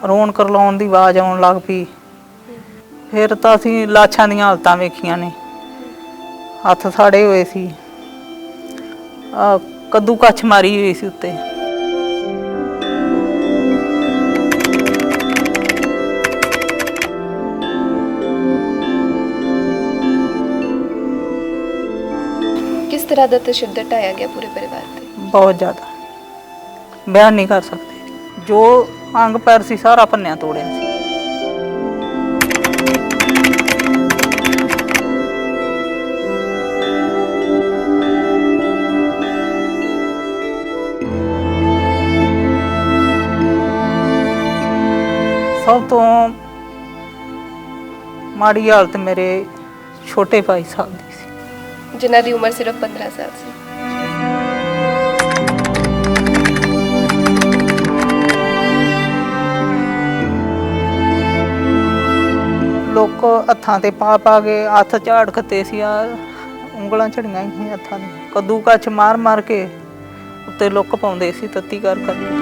ਰੋਣ ਕਰਲਾਉਣ ਦੀ ਆਵਾਜ਼ ਆਉਣ ਲੱਗ ਪਈ। ਫਿਰ ਤਾਂ ਅਸੀਂ ਲਾਸ਼ਾਂ ਦੀਆਂ ਹਾਲਤਾਂ ਵੇਖੀਆਂ ਨੇ, ਹੱਥ ਸਾੜੇ ਹੋਏ ਸੀ, ਕੱਦੂ ਕੱਛ ਮਾਰੀ ਹੋਈ ਸੀ ਉੱਤੇ। किस तरह का तशद्दुद ढाया गया पूरे परिवार पे? बहुत ज़्यादा, बयान नहीं कर सकते। जो अंग पैर सी सारा भन्निया तोड़िया सी। सब तो माड़ी हालत मेरे छोटे भाई साहब दी सी, जिन्हां दी उम्र सिर्फ 15 साल सी। लोग हत्थां ते पा पा के हत्थ झाड़ खते सी, ਉਂਗਲਾਂ ਝੜੀਆਂ ਹੀ ਹੱਥਾਂ ਦੀਆਂ, ਕੱਦੂ ਕੱਛ ਮਾਰ ਮਾਰ ਕੇ ਉੱਤੇ ਲੁੱਕ ਪਾਉਂਦੇ ਸੀ ਤੱਤੀ ਕਰ ਕਰਕੇ।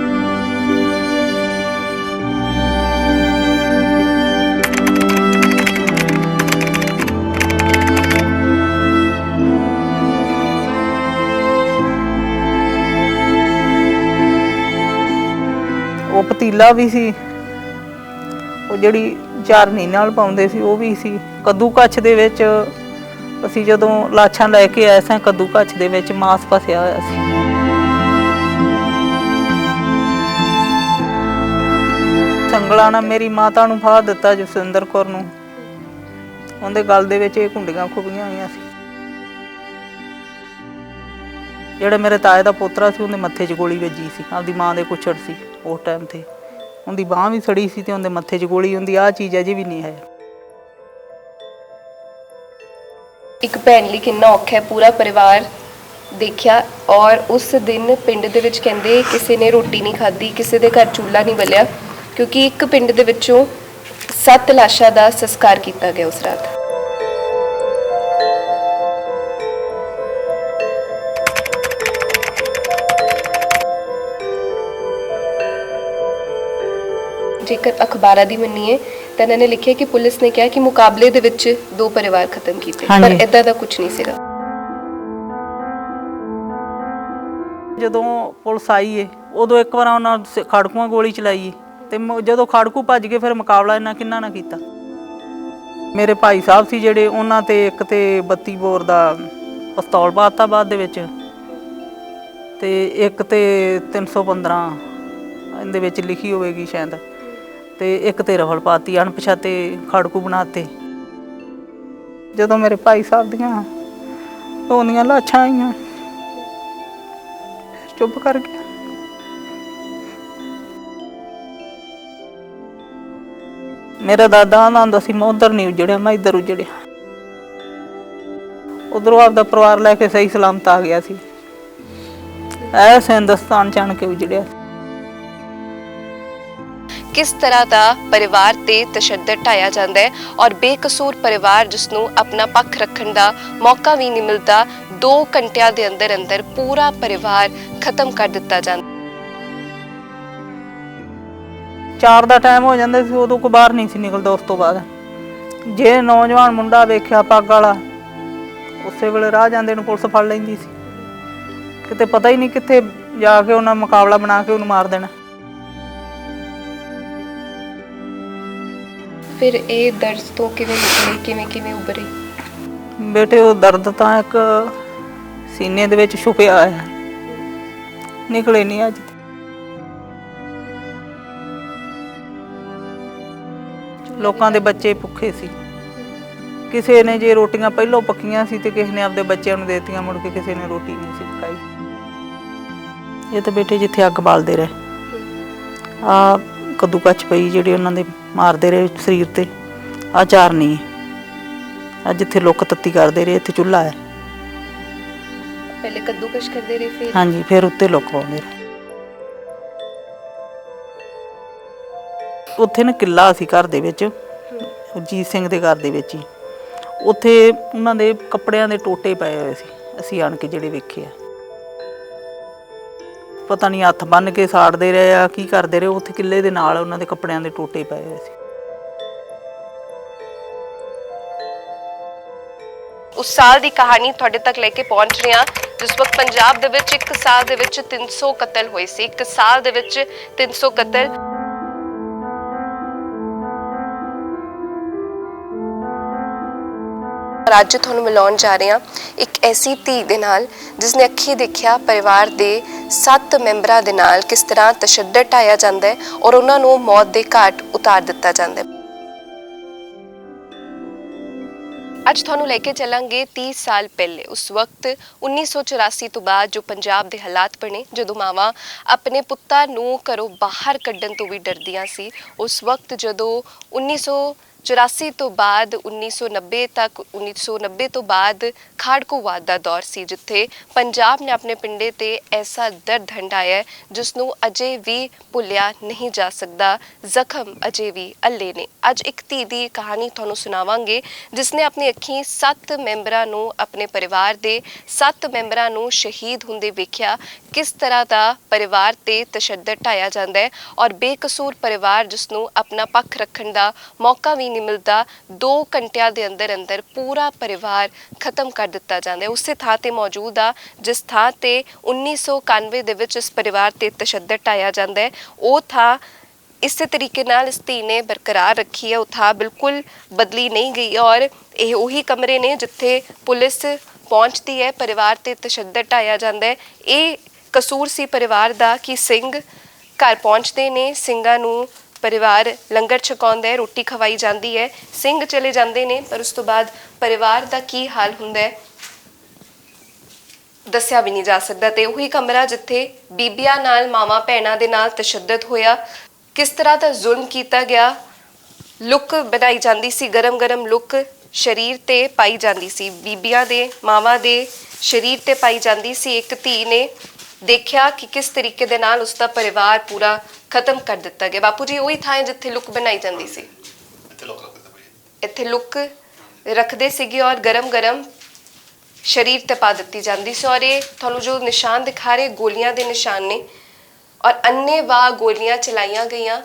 ਉਹ ਪਤੀਲਾ ਵੀ ਸੀ, ਉਹ ਜਿਹੜੀ ਚਾਰਨੀ ਨਾਲ ਪਾਉਂਦੇ ਸੀ ਉਹ ਵੀ ਸੀ। ਕੱਦੂ ਕੱਛ ਦੇ ਵਿੱਚ ਅਸੀਂ ਜਦੋਂ ਲਾਸ਼ਾਂ ਲੈ ਕੇ ਆਏ ਸਾਂ, ਕੱਦੂ ਕੱਛ ਦੇ ਵਿੱਚ ਮਾਸ ਫਸਿਆ ਹੋਇਆ ਸੀ। ਸੰਗਲਾਂ ਨਾਲ ਮੇਰੀ ਮਾਤਾ ਨੂੰ ਫਾਹ ਦਿੱਤਾ, ਜਸਵਿੰਦਰ ਕੌਰ ਨੂੰ। ਉਹਦੇ ਗਲ ਦੇ ਵਿੱਚ ਇਹ ਘੁੰਡੀਆਂ ਖੁੱਬੀਆਂ ਹੋਈਆਂ ਸੀ। ਜਿਹੜਾ ਮੇਰੇ ਤਾਏ ਦਾ ਪੋਤਰਾ ਸੀ, ਉਹਦੇ ਮੱਥੇ 'ਚ ਗੋਲੀ ਵੱਜੀ ਸੀ, ਆਪਦੀ ਮਾਂ ਦੇ ਕੁੱਛੜ ਸੀ ਉਸ ਟਾਈਮ 'ਤੇ। ਉਹਦੀ ਬਾਂਹ ਵੀ ਸੜੀ ਸੀ ਤੇ ਉਹਦੇ ਮੱਥੇ 'ਚ ਗੋਲੀ ਹੁੰਦੀ। ਆਹ ਚੀਜ਼ ਅਜੇ ਵੀ ਨਹੀਂ ਹੈ। ਇੱਕ ਭੈਣ ਲਈ ਕਿੰਨਾ ਔਖਾ ਹੈ, ਪੂਰਾ ਪਰਿਵਾਰ ਦੇਖਿਆ। ਔਰ ਉਸ ਦਿਨ ਪਿੰਡ ਦੇ ਵਿੱਚ ਕਹਿੰਦੇ ਕਿਸੇ ਨੇ ਰੋਟੀ ਨਹੀਂ ਖਾਧੀ, ਕਿਸੇ ਦੇ ਘਰ ਚੁੱਲ੍ਹਾ ਨਹੀਂ ਬਲਿਆ, ਕਿਉਂਕਿ ਇੱਕ ਪਿੰਡ ਦੇ ਵਿੱਚੋਂ 7 ਲਾਸ਼ਾਂ ਦਾ ਸੰਸਕਾਰ ਕੀਤਾ ਗਿਆ ਉਸ ਰਾਤ। ਜੇਕਰ ਅਖਬਾਰਾਂ ਦੀ ਮੰਨੀਏ ਤਾਂ ਇਹਨਾਂ ਨੇ ਲਿਖਿਆ ਕਿ ਪੁਲਿਸ ਨੇ ਕਿਹਾ ਕਿ ਮੁਕਾਬਲੇ ਦੇ ਵਿੱਚ 2 ਪਰਿਵਾਰ ਖਤਮ ਕੀਤੇ, ਪਰ ਇਦਾਂ ਦਾ ਕੁਝ ਨਹੀਂ ਸੀਗਾ। ਜਦੋਂ ਪੁਲਿਸ ਆਈ ਏ ਉਦੋਂ ਇੱਕ ਵਾਰ ਉਹਨਾਂ ਖੜਕੂਆਂ ਗੋਲੀ ਚਲਾਈ ਤੇ ਜਦੋਂ ਖੜਕੂ ਭੱਜ ਗਏ ਫਿਰ ਮੁਕਾਬਲਾ ਇਹਨਾਂ ਕਿੰਨਾ ਨਾ ਕੀਤਾ। ਮੇਰੇ ਭਾਈ ਸਾਹਿਬ ਸੀ ਜਿਹੜੇ, ਉਹਨਾਂ ਤੇ ਇੱਕ ਤੇ 32 ਬੋਰ ਦਾ ਪਿਸਤੌਲ ਪਾਤਾ ਬਾਅਦ ਦੇ ਵਿੱਚ, ਤੇ ਇੱਕ ਤੇ 315 ਇਹਦੇ ਵਿੱਚ ਲਿਖੀ ਹੋਵੇਗੀ ਸ਼ਾਇਦ, ਤੇ ਇੱਕ ਤੇ ਰਫਲ ਪਾਤੀ, ਅਣਪਛਾਤੇ ਖੜਕੂ ਬਣਾਤੇ। ਜਦੋਂ ਮੇਰੇ ਭਾਈ ਸਾਹਿਬ ਦੀਆਂ ਉਹਦੀਆਂ ਲਾਸ਼ਾਂ ਆਈਆਂ ਚੁੱਪ ਕਰ ਗਿਆ। ਮੇਰਾ ਦਾਦਾ ਆਂਦਾ ਸੀ ਮੈਂ ਉਧਰ ਨਹੀਂ ਉਜੜਿਆ, ਮੈਂ ਇੱਧਰ ਉਜੜਿਆ। ਉਧਰੋਂ ਆਪਦਾ ਪਰਿਵਾਰ ਲੈ ਕੇ ਸਹੀ ਸਲਾਮਤ ਆ ਗਿਆ ਸੀ, ਐਸ ਹਿੰਦੁਸਤਾਨ ਚ ਆਣ ਕੇ ਉਜੜਿਆ। ਕਿਸ ਤਰ੍ਹਾਂ ਦਾ ਪਰਿਵਾਰ ਤੇ ਤਸ਼ੱਦਦ ਢਾਇਆ ਜਾਂਦਾ ਹੈ ਔਰ ਬੇਕਸੂਰ ਪਰਿਵਾਰ ਜਿਸ ਨੂੰ ਆਪਣਾ ਪੱਖ ਰੱਖਣ ਦਾ ਮੌਕਾ ਵੀ ਨਹੀਂ ਮਿਲਦਾ, 2 ਘੰਟਿਆਂ ਦੇ ਅੰਦਰ ਅੰਦਰ ਪੂਰਾ ਪਰਿਵਾਰ ਖਤਮ ਕਰ ਦਿੱਤਾ ਜਾਂਦਾ। 4 ਦਾ ਟਾਈਮ ਹੋ ਜਾਂਦਾ ਸੀ, ਉਦੋਂ ਕੋਈ ਬਾਹਰ ਨਹੀਂ ਸੀ ਨਿਕਲਦਾ। ਉਸ ਤੋਂ ਬਾਅਦ ਜੇ ਨੌਜਵਾਨ ਮੁੰਡਾ ਵੇਖਿਆ ਪੱਗ ਵਾਲਾ, ਉਸੇ ਵੇਲੇ ਰਾਹ ਜਾਂਦੇ ਨੂੰ ਪੁਲਿਸ ਫੜ ਲੈਂਦੀ ਸੀ। ਕਿਤੇ ਪਤਾ ਹੀ ਨਹੀਂ ਕਿੱਥੇ ਜਾ ਕੇ ਉਹਨਾਂ ਮੁਕਾਬਲਾ ਬਣਾ ਕੇ ਉਹਨੂੰ ਮਾਰ ਦੇਣਾ। ਫਿਰ ਇਹ ਦਰਦ ਤੋਂ ਕਿਵੇਂ ਨਿਕਲੇ, ਕਿਵੇਂ ਉੱਭਰੇ? ਬੇਟੇ ਉਹ ਦਰਦ ਤਾਂ ਇੱਕ ਸੀਨੇ ਦੇ ਵਿੱਚ ਛੁਪਿਆ ਹੋਇਆ, ਨਿਕਲੇ ਨਹੀਂ ਅੱਜ। ਲੋਕਾਂ ਦੇ ਬੱਚੇ ਭੁੱਖੇ ਸੀ, ਕਿਸੇ ਨੇ ਜੇ ਰੋਟੀਆਂ ਪਹਿਲੋਂ ਪੱਕੀਆਂ ਸੀ ਤੇ ਕਿਸੇ ਨੇ ਆਪਦੇ ਬੱਚਿਆਂ ਨੂੰ ਦੇਤੀਆਂ, ਮੁੜ ਕੇ ਕਿਸੇ ਨੇ ਰੋਟੀ ਨਹੀਂ ਸੀ ਪਕਾਈ। ਇਹ ਤਾਂ ਬੇਟੇ ਜਿੱਥੇ ਅੱਗ ਬਾਲਦੇ ਰਹੇ, ਆ ਕੱਦੂ ਕੱਛ ਪਈ ਜਿਹੜੇ ਉਹਨਾਂ ਦੇ ਮਾਰਦੇ ਰਹੇ ਸਰੀਰ ਤੇ, ਆ ਚਾਰਨੀ ਆ ਜਿੱਥੇ ਲੁੱਕ ਤੱਤੀ ਕਰਦੇ ਰਹੇ, ਇੱਥੇ ਚੁੱਲ੍ਹਾ ਹੈ। ਪਹਿਲੇ ਕੱਦੂ ਕੱਛ ਕਰਦੇ ਰਹੇ, ਫਿਰ ਹਾਂਜੀ, ਫਿਰ ਉੱਤੇ ਲੁੱਕ ਪਾਉਂਦੇ ਰਹੇ। ਉੱਥੇ ਨਾ ਕਿੱਲਾ ਸੀ ਘਰ ਦੇ ਵਿੱਚ, ਅਜੀਤ ਸਿੰਘ ਦੇ ਘਰ ਦੇ ਵਿੱਚ ਹੀ। ਉੱਥੇ ਉਹਨਾਂ ਦੇ ਕੱਪੜਿਆਂ ਦੇ ਟੋਟੇ ਪਏ ਹੋਏ ਸੀ, ਅਸੀਂ ਆਣ ਕੇ ਜਿਹੜੇ ਵੇਖੇ ਆ। ਪਤਾ ਨਹੀਂ ਹੱਥ ਬੰਨ ਕੇ ਸਾੜਦੇ ਰਹੇ ਆ, ਕੀ ਕਰਦੇ ਰਹੇ। ਉੱਥੇ ਕਿੱਲੇ ਦੇ ਨਾਲ ਉਹਨਾਂ ਦੇ ਕੱਪੜਿਆਂ ਦੇ ਟੋਟੇ ਪਏ ਹੋਏ ਸੀ। ਉਸ ਸਾਲ ਦੀ ਕਹਾਣੀ ਤੁਹਾਡੇ ਤੱਕ ਲੈ ਕੇ ਪਹੁੰਚ ਰਹੇ ਹਾਂ ਜਿਸ ਵਕਤ ਪੰਜਾਬ ਦੇ ਵਿੱਚ ਇੱਕ ਸਾਲ ਦੇ ਵਿੱਚ 300 ਕਤਲ ਹੋਏ ਸੀ। ਇੱਕ ਸਾਲ ਦੇ ਵਿੱਚ 300 ਕਤਲ। ਅੱਜ ਤੁਹਾਨੂੰ ਮਿਲਾਉਣ ਜਾ ਰਹੇ ਹਾਂ ਇੱਕ ਐਸੀ ਧੀ ਦੇ ਨਾਲ ਜਿਸ ਨੇ ਅੱਖੀਂ ਦੇਖਿਆ ਪਰਿਵਾਰ ਦੇ 7 ਮੈਂਬਰਾਂ ਦੇ ਨਾਲ ਕਿਸ ਤਰ੍ਹਾਂ ਤਸ਼ੱਦਦ ਢਾਇਆ ਜਾਂਦਾ ਹੈ ਔਰ ਉਹਨਾਂ ਨੂੰ ਮੌਤ ਦੇ ਘਾਟ ਉਤਾਰ ਦਿੱਤਾ ਜਾਂਦਾ ਹੈ। ਅੱਜ ਤੁਹਾਨੂੰ ਲੈ ਕੇ ਚੱਲਾਂਗੇ 30 ਸਾਲ ਪਹਿਲੇ, ਉਸ ਵਕਤ 1984 ਤੋਂ ਬਾਅਦ ਜੋ ਪੰਜਾਬ ਦੇ ਹਾਲਾਤ ਬਣੇ, ਜਦੋਂ ਮਾਵਾਂ ਆਪਣੇ ਪੁੱਤਾਂ ਨੂੰ ਘਰੋਂ ਬਾਹਰ ਕੱਢਣ ਤੋਂ ਵੀ ਡਰਦੀਆਂ ਸੀ। ਉਸ ਵਕਤ ਜਦੋਂ 1984 ਤੋਂ ਬਾਅਦ 1990 ਤੋਂ ਬਾਅਦ ਖਾੜਕੂਵਾਦ ਦਾ ਦੌਰ ਸੀ, ਜਿੱਥੇ ਪੰਜਾਬ ਨੇ ਆਪਣੇ ਪਿੰਡੇ ਤੇ ਐਸਾ ਦਰਦ ਹੰਢਾਇਆ ਜਿਸ ਨੂੰ ਅਜੇ ਵੀ ਭੁੱਲਿਆ ਨਹੀਂ ਜਾ ਸਕਦਾ। ਜ਼ਖਮ ਅਜੇ ਵੀ ਅੱਲੇ ਨੇ। ਅੱਜ ਇੱਕ ਧੀ ਦੀ ਕਹਾਣੀ ਤੁਹਾਨੂੰ ਸੁਣਾਵਾਂਗੇ ਜਿਸ ਨੇ ਆਪਣੀ ਅੱਖੀਂ 7 ਮੈਂਬਰਾਂ ਨੂੰ, ਆਪਣੇ ਪਰਿਵਾਰ ਦੇ 7 ਮੈਂਬਰਾਂ ਨੂੰ ਸ਼ਹੀਦ ਹੁੰਦੇ ਵੇਖਿਆ। ਕਿਸ ਤਰ੍ਹਾਂ ਦਾ ਪਰਿਵਾਰ ਤੇ ਤਸ਼ੱਦਦ ਢਾਇਆ ਜਾਂਦਾ ਹੈ ਔਰ ਬੇਕਸੂਰ ਪਰਿਵਾਰ ਜਿਸ ਨੂੰ ਆਪਣਾ ਪੱਖ ਰੱਖਣ ਦਾ ਮੌਕਾ ਵੀ ਨਹੀਂ ਮਿਲਦਾ, 2 ਘੰਟਿਆਂ ਦੇ ਅੰਦਰ ਅੰਦਰ ਪੂਰਾ ਪਰਿਵਾਰ ਖਤਮ ਕਰ ਦਿੱਤਾ ਜਾਂਦਾ ਹੈ। ਉਸੇ ਥਾਂ ਤੇ ਮੌਜੂਦ ਆ ਜਿਸ ਥਾਂ ਤੇ 1991 ਦੇ ਵਿੱਚ ਇਸ ਪਰਿਵਾਰ ਤੇ ਤਸ਼ੱਦਦ ਢਾਇਆ ਜਾਂਦਾ ਹੈ। ਉਹ ਥਾਂ ਇਸੇ ਤਰੀਕੇ ਨਾਲ ਇਸ ਧੀ ਨੇ ਬਰਕਰਾਰ ਰੱਖੀ ਹੈ। ਉਹ ਥਾਂ ਬਿਲਕੁਲ ਬਦਲੀ ਨਹੀਂ ਗਈ ਔਰ ਇਹ ਉਹੀ ਕਮਰੇ ਨੇ ਜਿੱਥੇ ਪੁਲਿਸ ਪਹੁੰਚਦੀ ਹੈ, ਪਰਿਵਾਰ ਤੇ ਤਸ਼ੱਦਦ ਢਾਇਆ ਜਾਂਦਾ ਹੈ। ਇਹ ਕਸੂਰ ਸੀ ਪਰਿਵਾਰ ਦਾ ਕਿ ਸਿੰਘ ਘਰ ਪਹੁੰਚਦੇ ਨੇ, ਸਿੰਘਾਂ ਨੂੰ ਪਰਿਵਾਰ ਲੰਗਰ ਛਕਾਉਂਦਾ ਹੈ, ਰੋਟੀ ਖਵਾਈ ਜਾਂਦੀ ਹੈ, ਸਿੰਘ ਚਲੇ ਜਾਂਦੇ ਨੇ, ਪਰ ਉਸ ਤੋਂ ਬਾਅਦ ਪਰਿਵਾਰ ਦਾ ਕੀ ਹਾਲ ਹੁੰਦਾ ਹੈ ਦੱਸਿਆ ਵੀ ਨਹੀਂ ਜਾ ਸਕਦਾ। ਤੇ ਉਹੀ ਕਮਰਾ ਜਿੱਥੇ ਬੀਬੀਆਂ ਨਾਲ, ਮਾਵਾਂ ਭੈਣਾਂ ਦੇ ਨਾਲ ਤਸ਼ੱਦਦ ਹੋਇਆ, ਕਿਸ ਤਰ੍ਹਾਂ ਦਾ ਜ਼ੁਲਮ ਕੀਤਾ ਗਿਆ। ਲੁੱਕ ਬਣਾਈ ਜਾਂਦੀ ਸੀ, ਗਰਮ ਗਰਮ ਲੁੱਕ ਸਰੀਰ ਤੇ ਪਾਈ ਜਾਂਦੀ ਸੀ, ਬੀਬੀਆਂ ਦੇ, ਮਾਵਾਂ ਦੇ ਸਰੀਰ ਤੇ ਪਾਈ ਜਾਂਦੀ ਸੀ। ਇੱਕ ਧੀ ਨੇ ਦੇਖਿਆ ਕਿ ਕਿਸ ਤਰੀਕੇ ਦੇ ਨਾਲ ਉਸਦਾ ਪਰਿਵਾਰ ਪੂਰਾ ਖਤਮ ਕਰ ਦਿੱਤਾ ਗਿਆ। ਬਾਪੂ ਜੀ, ਉਹੀ ਥਾਂ ਜਿੱਥੇ ਲੁੱਕ ਬਣਾਈ ਜਾਂਦੀ ਸੀ, ਇੱਥੇ ਲੁੱਕ ਰੱਖਦੇ ਸੀਗੇ ਔਰ ਗਰਮ ਗਰਮ ਸਰੀਰ ਤੇ ਪਾ ਦਿੱਤੀ ਜਾਂਦੀ ਸੀ। ਔਰ ਇਹ ਤੁਹਾਨੂੰ ਜੋ ਨਿਸ਼ਾਨ ਦਿਖਾ ਰਹੇ ਗੋਲੀਆਂ ਦੇ ਨਿਸ਼ਾਨ ਨੇ ਔਰ ਅੰਨ੍ਹੇਵਾਹ ਗੋਲੀਆਂ ਚਲਾਈਆਂ ਗਈਆਂ,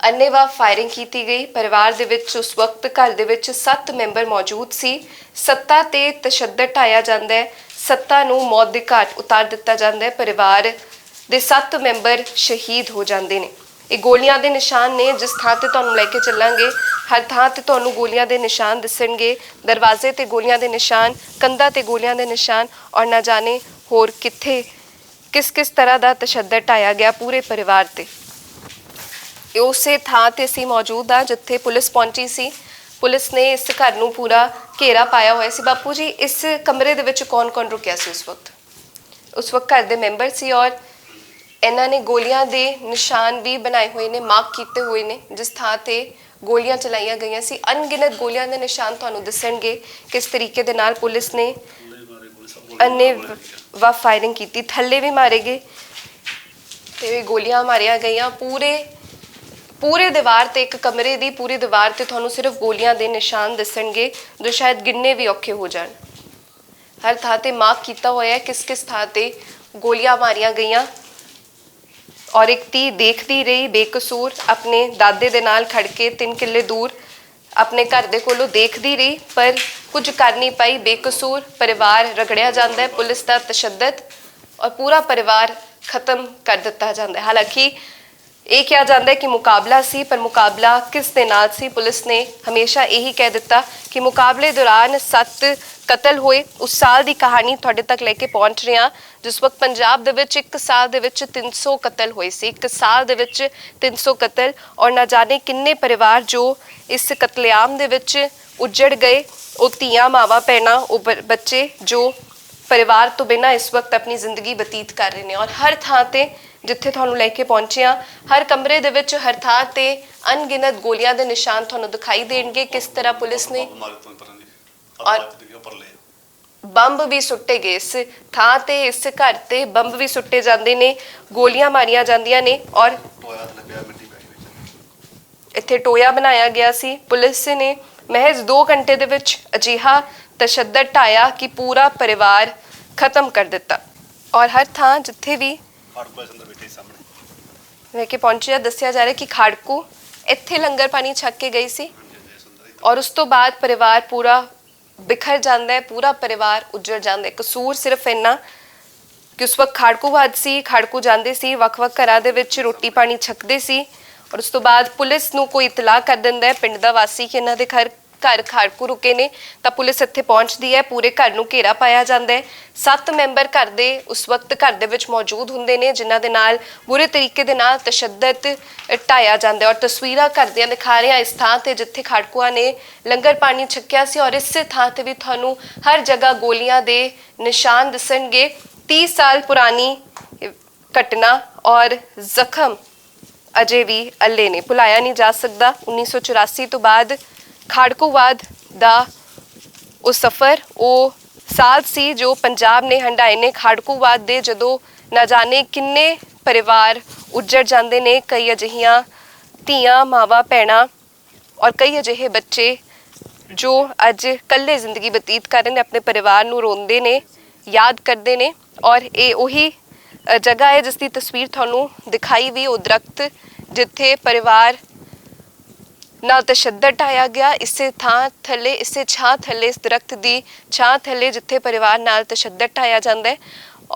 ਅੰਨ੍ਹੇਵਾਹ ਫਾਇਰਿੰਗ ਕੀਤੀ ਗਈ। ਪਰਿਵਾਰ ਦੇ ਵਿੱਚ ਉਸ ਵਕਤ ਘਰ ਦੇ ਵਿੱਚ 7 ਮੈਂਬਰ ਮੌਜੂਦ ਸੀ। 7 ਤੇ ਤਸ਼ੱਦਦ ਢਾਇਆ ਜਾਂਦਾ ਹੈ, 7 ਨੂੰ ਮੌਤ ਦੇ ਘਾਟ ਉਤਾਰ ਦਿੱਤਾ ਜਾਂਦਾ ਹੈ। ਪਰਿਵਾਰ ਦੇ 7 ਮੈਂਬਰ ਸ਼ਹੀਦ ਹੋ ਜਾਂਦੇ ਨੇ। ਇਹ ਗੋਲੀਆਂ ਦੇ ਨਿਸ਼ਾਨ ਨੇ। ਜਿਸ ਥਾਂ ਤੇ ਤੁਹਾਨੂੰ ਲੈ ਕੇ ਚੱਲਾਂਗੇ ਹਰ ਥਾਂ ਤੇ ਤੁਹਾਨੂੰ ਗੋਲੀਆਂ ਦੇ ਨਿਸ਼ਾਨ ਦਿਸਣਗੇ, ਦਰਵਾਜ਼ੇ ਤੇ ਗੋਲੀਆਂ ਦੇ ਨਿਸ਼ਾਨ, ਕੰਧਾਂ ਤੇ ਗੋਲੀਆਂ ਦੇ ਨਿਸ਼ਾਨ ਔਰ ਨਾ ਜਾਣੇ ਹੋਰ ਕਿੱਥੇ ਕਿਸ ਤਰ੍ਹਾਂ ਦਾ ਤਸ਼ੱਦਦ ਢਾਇਆ ਗਿਆ ਪੂਰੇ ਪਰਿਵਾਰ ਤੇ। ਉਸੇ ਥਾਂ ਤੇ ਅਸੀਂ ਮੌਜੂਦ ਆ ਜਿੱਥੇ ਪੁਲਿਸ ਪਹੁੰਚੀ ਸੀ। ਪੁਲਿਸ ਨੇ ਇਸ ਘਰ ਨੂੰ ਪੂਰਾ ਘੇਰਾ ਪਾਇਆ ਹੋਇਆ ਸੀ। ਬਾਪੂ ਜੀ, ਇਸ ਕਮਰੇ ਦੇ ਵਿੱਚ ਕੌਣ-ਕੌਣ ਰੁਕਿਆ ਸੀ ਉਸ ਵਕਤ? ਉਸ ਵਕਤ ਘਰ ਦੇ ਮੈਂਬਰ ਸੀ ਔਰ ਇਹਨਾਂ ਨੇ ਗੋਲੀਆਂ ਦੇ ਨਿਸ਼ਾਨ ਵੀ ਬਣਾਏ ਹੋਏ ਨੇ, ਮਾਰਕ ਕੀਤੇ ਹੋਏ ਨੇ ਜਿਸ ਥਾਂ ਤੇ ਗੋਲੀਆਂ ਚਲਾਈਆਂ ਗਈਆਂ ਸੀ। ਅਣਗਿਣਤ ਗੋਲੀਆਂ ਦੇ ਨਿਸ਼ਾਨ ਤੁਹਾਨੂੰ ਦਿਸਣਗੇ ਕਿਸ ਤਰੀਕੇ ਦੇ ਨਾਲ ਪੁਲਿਸ ਨੇ ਅੰਨ੍ਹੇਵਾਹ ਫਾਇਰਿੰਗ ਕੀਤੀ। ਥੱਲੇ ਵੀ ਮਾਰੇ ਗਏ ਤੇ ਗੋਲੀਆਂ ਮਾਰੀਆਂ ਗਈਆਂ। ਪੂਰੇ ਦੀਵਾਰ ਤੇ, ਇੱਕ ਕਮਰੇ ਦੀ ਪੂਰੀ ਦੀਵਾਰ ਤੇ ਤੁਹਾਨੂੰ ਸਿਰਫ ਗੋਲੀਆਂ ਦੇ ਨਿਸ਼ਾਨ ਦਿਸਣਗੇ ਜੋ ਸ਼ਾਇਦ ਗਿਣਨੇ ਵੀ ਔਖੇ ਹੋ ਜਾਣ। ਹਰ ਥਾਂ ਤੇ ਮਾਰਕ ਕੀਤਾ ਹੋਇਆ ਹੈ ਕਿਸ ਥਾਂ ਤੇ ਗੋਲੀਆਂ ਮਾਰੀਆਂ ਗਈਆਂ। ਔਰ ਇੱਕ ਧੀ ਦੇਖਦੀ ਰਹੀ ਬੇਕਸੂਰ ਆਪਣੇ ਦਾਦੇ ਦੇ ਨਾਲ ਖੜ ਕੇ 3 ਕਿੱਲੇ ਦੂਰ ਆਪਣੇ ਘਰ ਦੇ ਕੋਲੋਂ ਦੇਖਦੀ ਰਹੀ, ਪਰ ਕੁਝ ਕਰ ਨਹੀਂ ਪਾਈ। ਬੇਕਸੂਰ ਪਰਿਵਾਰ ਰਗੜਿਆ ਜਾਂਦਾ ਹੈ, ਪੁਲਿਸ ਦਾ ਤਸ਼ੱਦਦ ਔਰ ਪੂਰਾ ਪਰਿਵਾਰ ਖਤਮ ਕਰ ਦਿੱਤਾ ਜਾਂਦਾ ਹੈ। ਹਾਲਾਂਕਿ ਇਹ ਕਿਹਾ ਜਾਂਦਾ ਹੈ ਕਿ ਮੁਕਾਬਲਾ ਸੀ, ਪਰ ਮੁਕਾਬਲਾ ਕਿਸ ਦੇ ਨਾਲ ਸੀ? ਪੁਲਿਸ ਨੇ ਹਮੇਸ਼ਾ ਇਹੀ ਕਹਿ ਦਿੱਤਾ ਕਿ ਮੁਕਾਬਲੇ ਦੌਰਾਨ 7 ਕਤਲ ਹੋਏ। ਉਸ ਸਾਲ ਦੀ ਕਹਾਣੀ ਤੁਹਾਡੇ ਤੱਕ ਲੈ ਕੇ ਪਹੁੰਚ ਰਹੇ ਹਾਂ ਜਿਸ ਵਕਤ ਪੰਜਾਬ ਦੇ ਵਿੱਚ ਇੱਕ ਸਾਲ ਦੇ ਵਿੱਚ 300 ਕਤਲ ਹੋਏ ਸੀ। ਇੱਕ ਸਾਲ ਦੇ ਵਿੱਚ 300 ਕਤਲ ਔਰ ਨਾ ਜਾਣੇ ਕਿੰਨੇ ਪਰਿਵਾਰ ਜੋ ਇਸ ਕਤਲੇਆਮ ਦੇ ਵਿੱਚ ਉੱਜੜ ਗਏ। ਉਹ ਧੀਆਂ, ਮਾਵਾਂ, ਭੈਣਾਂ, ਉਹ ਬੱਚੇ ਜੋ ਪਰਿਵਾਰ ਤੋਂ ਬਿਨਾਂ ਇਸ ਵਕਤ ਆਪਣੀ ਜ਼ਿੰਦਗੀ ਬਤੀਤ ਕਰ ਰਹੇ ਨੇ। ਔਰ ਹਰ ਥਾਂ ਤੇ ਜਿੱਥੇ ਤੁਹਾਨੂੰ ਲੈ ਕੇ ਪਹੁੰਚਿਆ, ਹਰ ਕਮਰੇ ਦੇ ਵਿੱਚ, ਹਰ ਥਾਂ ਤੇ ਅਣਗਿਣਤ ਗੋਲੀਆਂ ਦੇ ਨਿਸ਼ਾਨ ਤੁਹਾਨੂੰ ਦਿਖਾਈ ਦੇਣਗੇ। ਕਿਸ ਤਰ੍ਹਾਂ ਪੁਲਿਸ ਨੇ ਔਰ ਬੰਬ ਵੀ ਸੁੱਟੇ ਗਏ ਇਸ ਥਾਂ ਤੇ, ਇਸ ਘਰ ਤੇ ਬੰਬ ਵੀ ਸੁੱਟੇ ਜਾਂਦੇ ਨੇ, ਗੋਲੀਆਂ ਮਾਰੀਆਂ ਜਾਂਦੀਆਂ ਨੇ ਔਰ ਇੱਥੇ ਟੋਇਆ ਬਣਾਇਆ ਗਿਆ ਸੀ। ਪੁਲਿਸ ਨੇ ਮਹਿਜ਼ 2 ਘੰਟੇ ਦੇ ਵਿੱਚ ਅਜਿਹਾ ਤਸ਼ੱਦਦ ਢਾਇਆ ਕਿ ਪੂਰਾ ਪਰਿਵਾਰ ਖਤਮ ਕਰ ਦਿੱਤਾ। ਔਰ ਹਰ ਥਾਂ ਜਿੱਥੇ ਵੀ ਖਾੜਕੂ ਇਸ ਅੰਦਰ ਬੈਠੇ ਸਾਹਮਣੇ ਲੈ ਕੇ ਪਹੁੰਚਿਆ। ਦੱਸਿਆ ਜਾ ਰਿਹਾ ਕਿ ਖਾੜਕੂ ਇੱਥੇ ਲੰਗਰ ਪਾਣੀ ਛਕ ਕੇ ਗਈ ਸੀ ਔਰ ਉਸ ਤੋਂ ਬਾਅਦ ਪਰਿਵਾਰ ਪੂਰਾ ਬਿਖਰ ਜਾਂਦਾ ਹੈ, ਪੂਰਾ ਪਰਿਵਾਰ ਉੱਜੜ ਜਾਂਦਾ ਹੈ। ਕਸੂਰ ਸਿਰਫ ਇੰਨਾ ਕਿ ਉਸ ਵਕਤ ਖਾੜਕੂਵਾਦ ਸੀ, ਖਾੜਕੂ ਜਾਂਦੇ ਸੀ, ਵੱਖ-ਵੱਖ ਘਰਾਂ ਦੇ ਵਿੱਚ ਰੋਟੀ ਪਾਣੀ ਛਕਦੇ ਸੀ ਔਰ ਉਸ ਤੋਂ ਬਾਅਦ ਪੁਲਿਸ ਨੂੰ ਕੋਈ ਇਤਲਾਹ ਕਰ ਦਿੰਦਾ ਹੈ ਪਿੰਡ ਦਾ ਵਾਸੀ ਕਿ ਇਹਨਾਂ ਦੇ ਘਰ ਖਾੜਕੂ ਰੁਕੇ ਨੇ, ਤਾਂ ਪੁਲਿਸ ਇੱਥੇ ਪਹੁੰਚਦੀ ਹੈ। ਪੂਰੇ ਘਰ ਨੂੰ ਘੇਰਾ ਪਾਇਆ ਜਾਂਦਾ ਹੈ। 7 ਮੈਂਬਰ ਘਰ ਦੇ ਉਸ ਵਕਤ ਘਰ ਦੇ ਵਿੱਚ ਮੌਜੂਦ ਹੁੰਦੇ ਨੇ ਜਿਨ੍ਹਾਂ ਦੇ ਨਾਲ ਬੁਰੇ ਤਰੀਕੇ ਦੇ ਨਾਲ ਤਸ਼ੱਦਦ ਢਾਇਆ ਜਾਂਦਾ ਹੈ ਔਰ ਤਸਵੀਰਾਂ ਘਰਦਿਆਂ ਦਿਖਾ ਰਹੇ ਹਾਂ ਇਸ ਥਾਂ ਤੇ ਜਿੱਥੇ ਖਾੜਕੂਆਂ ਨੇ ਲੰਗਰ ਪਾਣੀ ਛਕਿਆ ਸੀ ਔਰ ਇਸੇ ਥਾਂ ਤੇ ਵੀ ਤੁਹਾਨੂੰ ਹਰ ਜਗ੍ਹਾ ਗੋਲੀਆਂ ਦੇ ਨਿਸ਼ਾਨ ਦਿਸਣਗੇ। 30 ਸਾਲ ਪੁਰਾਣੀ ਘਟਨਾ ਔਰ ਜ਼ਖਮ ਅਜੇ ਵੀ ਅੱਲੇ ਨੇ, ਭੁਲਾਇਆ ਨਹੀਂ ਜਾ ਸਕਦਾ। 1984 ਤੋਂ ਬਾਅਦ ਖਾੜਕੂਵਾਦ ਦਾ ਉਹ ਸਫ਼ਰ, ਉਹ ਸਾਲ ਸੀ ਜੋ ਪੰਜਾਬ ਨੇ ਹੰਢਾਏ ਨੇ। ਖਾੜਕੂਵਾਦ ਦੇ ਜਦੋਂ ਨਾ ਜਾਣੇ ਕਿੰਨੇ ਪਰਿਵਾਰ ਉੱਜੜ ਜਾਂਦੇ ਨੇ, ਕਈ ਅਜਿਹੀਆਂ ਧੀਆਂ, ਮਾਵਾਂ, ਭੈਣਾਂ ਔਰ ਕਈ ਅਜਿਹੇ ਬੱਚੇ ਜੋ ਅੱਜ ਇਕੱਲੇ ਜ਼ਿੰਦਗੀ ਬਤੀਤ ਕਰ ਰਹੇ ਨੇ, ਆਪਣੇ ਪਰਿਵਾਰ ਨੂੰ ਰੋਂਦੇ ਨੇ, ਯਾਦ ਕਰਦੇ ਨੇ। ਔਰ ਇਹ ਉਹੀ ਜਗ੍ਹਾ ਹੈ ਜਿਸ ਦੀ ਤਸਵੀਰ ਤੁਹਾਨੂੰ ਦਿਖਾਈ ਵੀ, ਉਹ ਦਰਖਤ ਜਿੱਥੇ ਪਰਿਵਾਰ ਨਾਲ ਤਸ਼ੱਦਦ ਢਾਇਆ ਗਿਆ। ਇਸੇ ਥਾਂ ਥੱਲੇ, ਇਸੇ ਛਾਂ ਥੱਲੇ, ਇਸ ਦਰਖਤ ਦੀ ਛਾਂ ਥੱਲੇ ਜਿੱਥੇ ਪਰਿਵਾਰ ਨਾਲ ਤਸ਼ੱਦਦ ਢਾਇਆ ਜਾਂਦਾ ਹੈ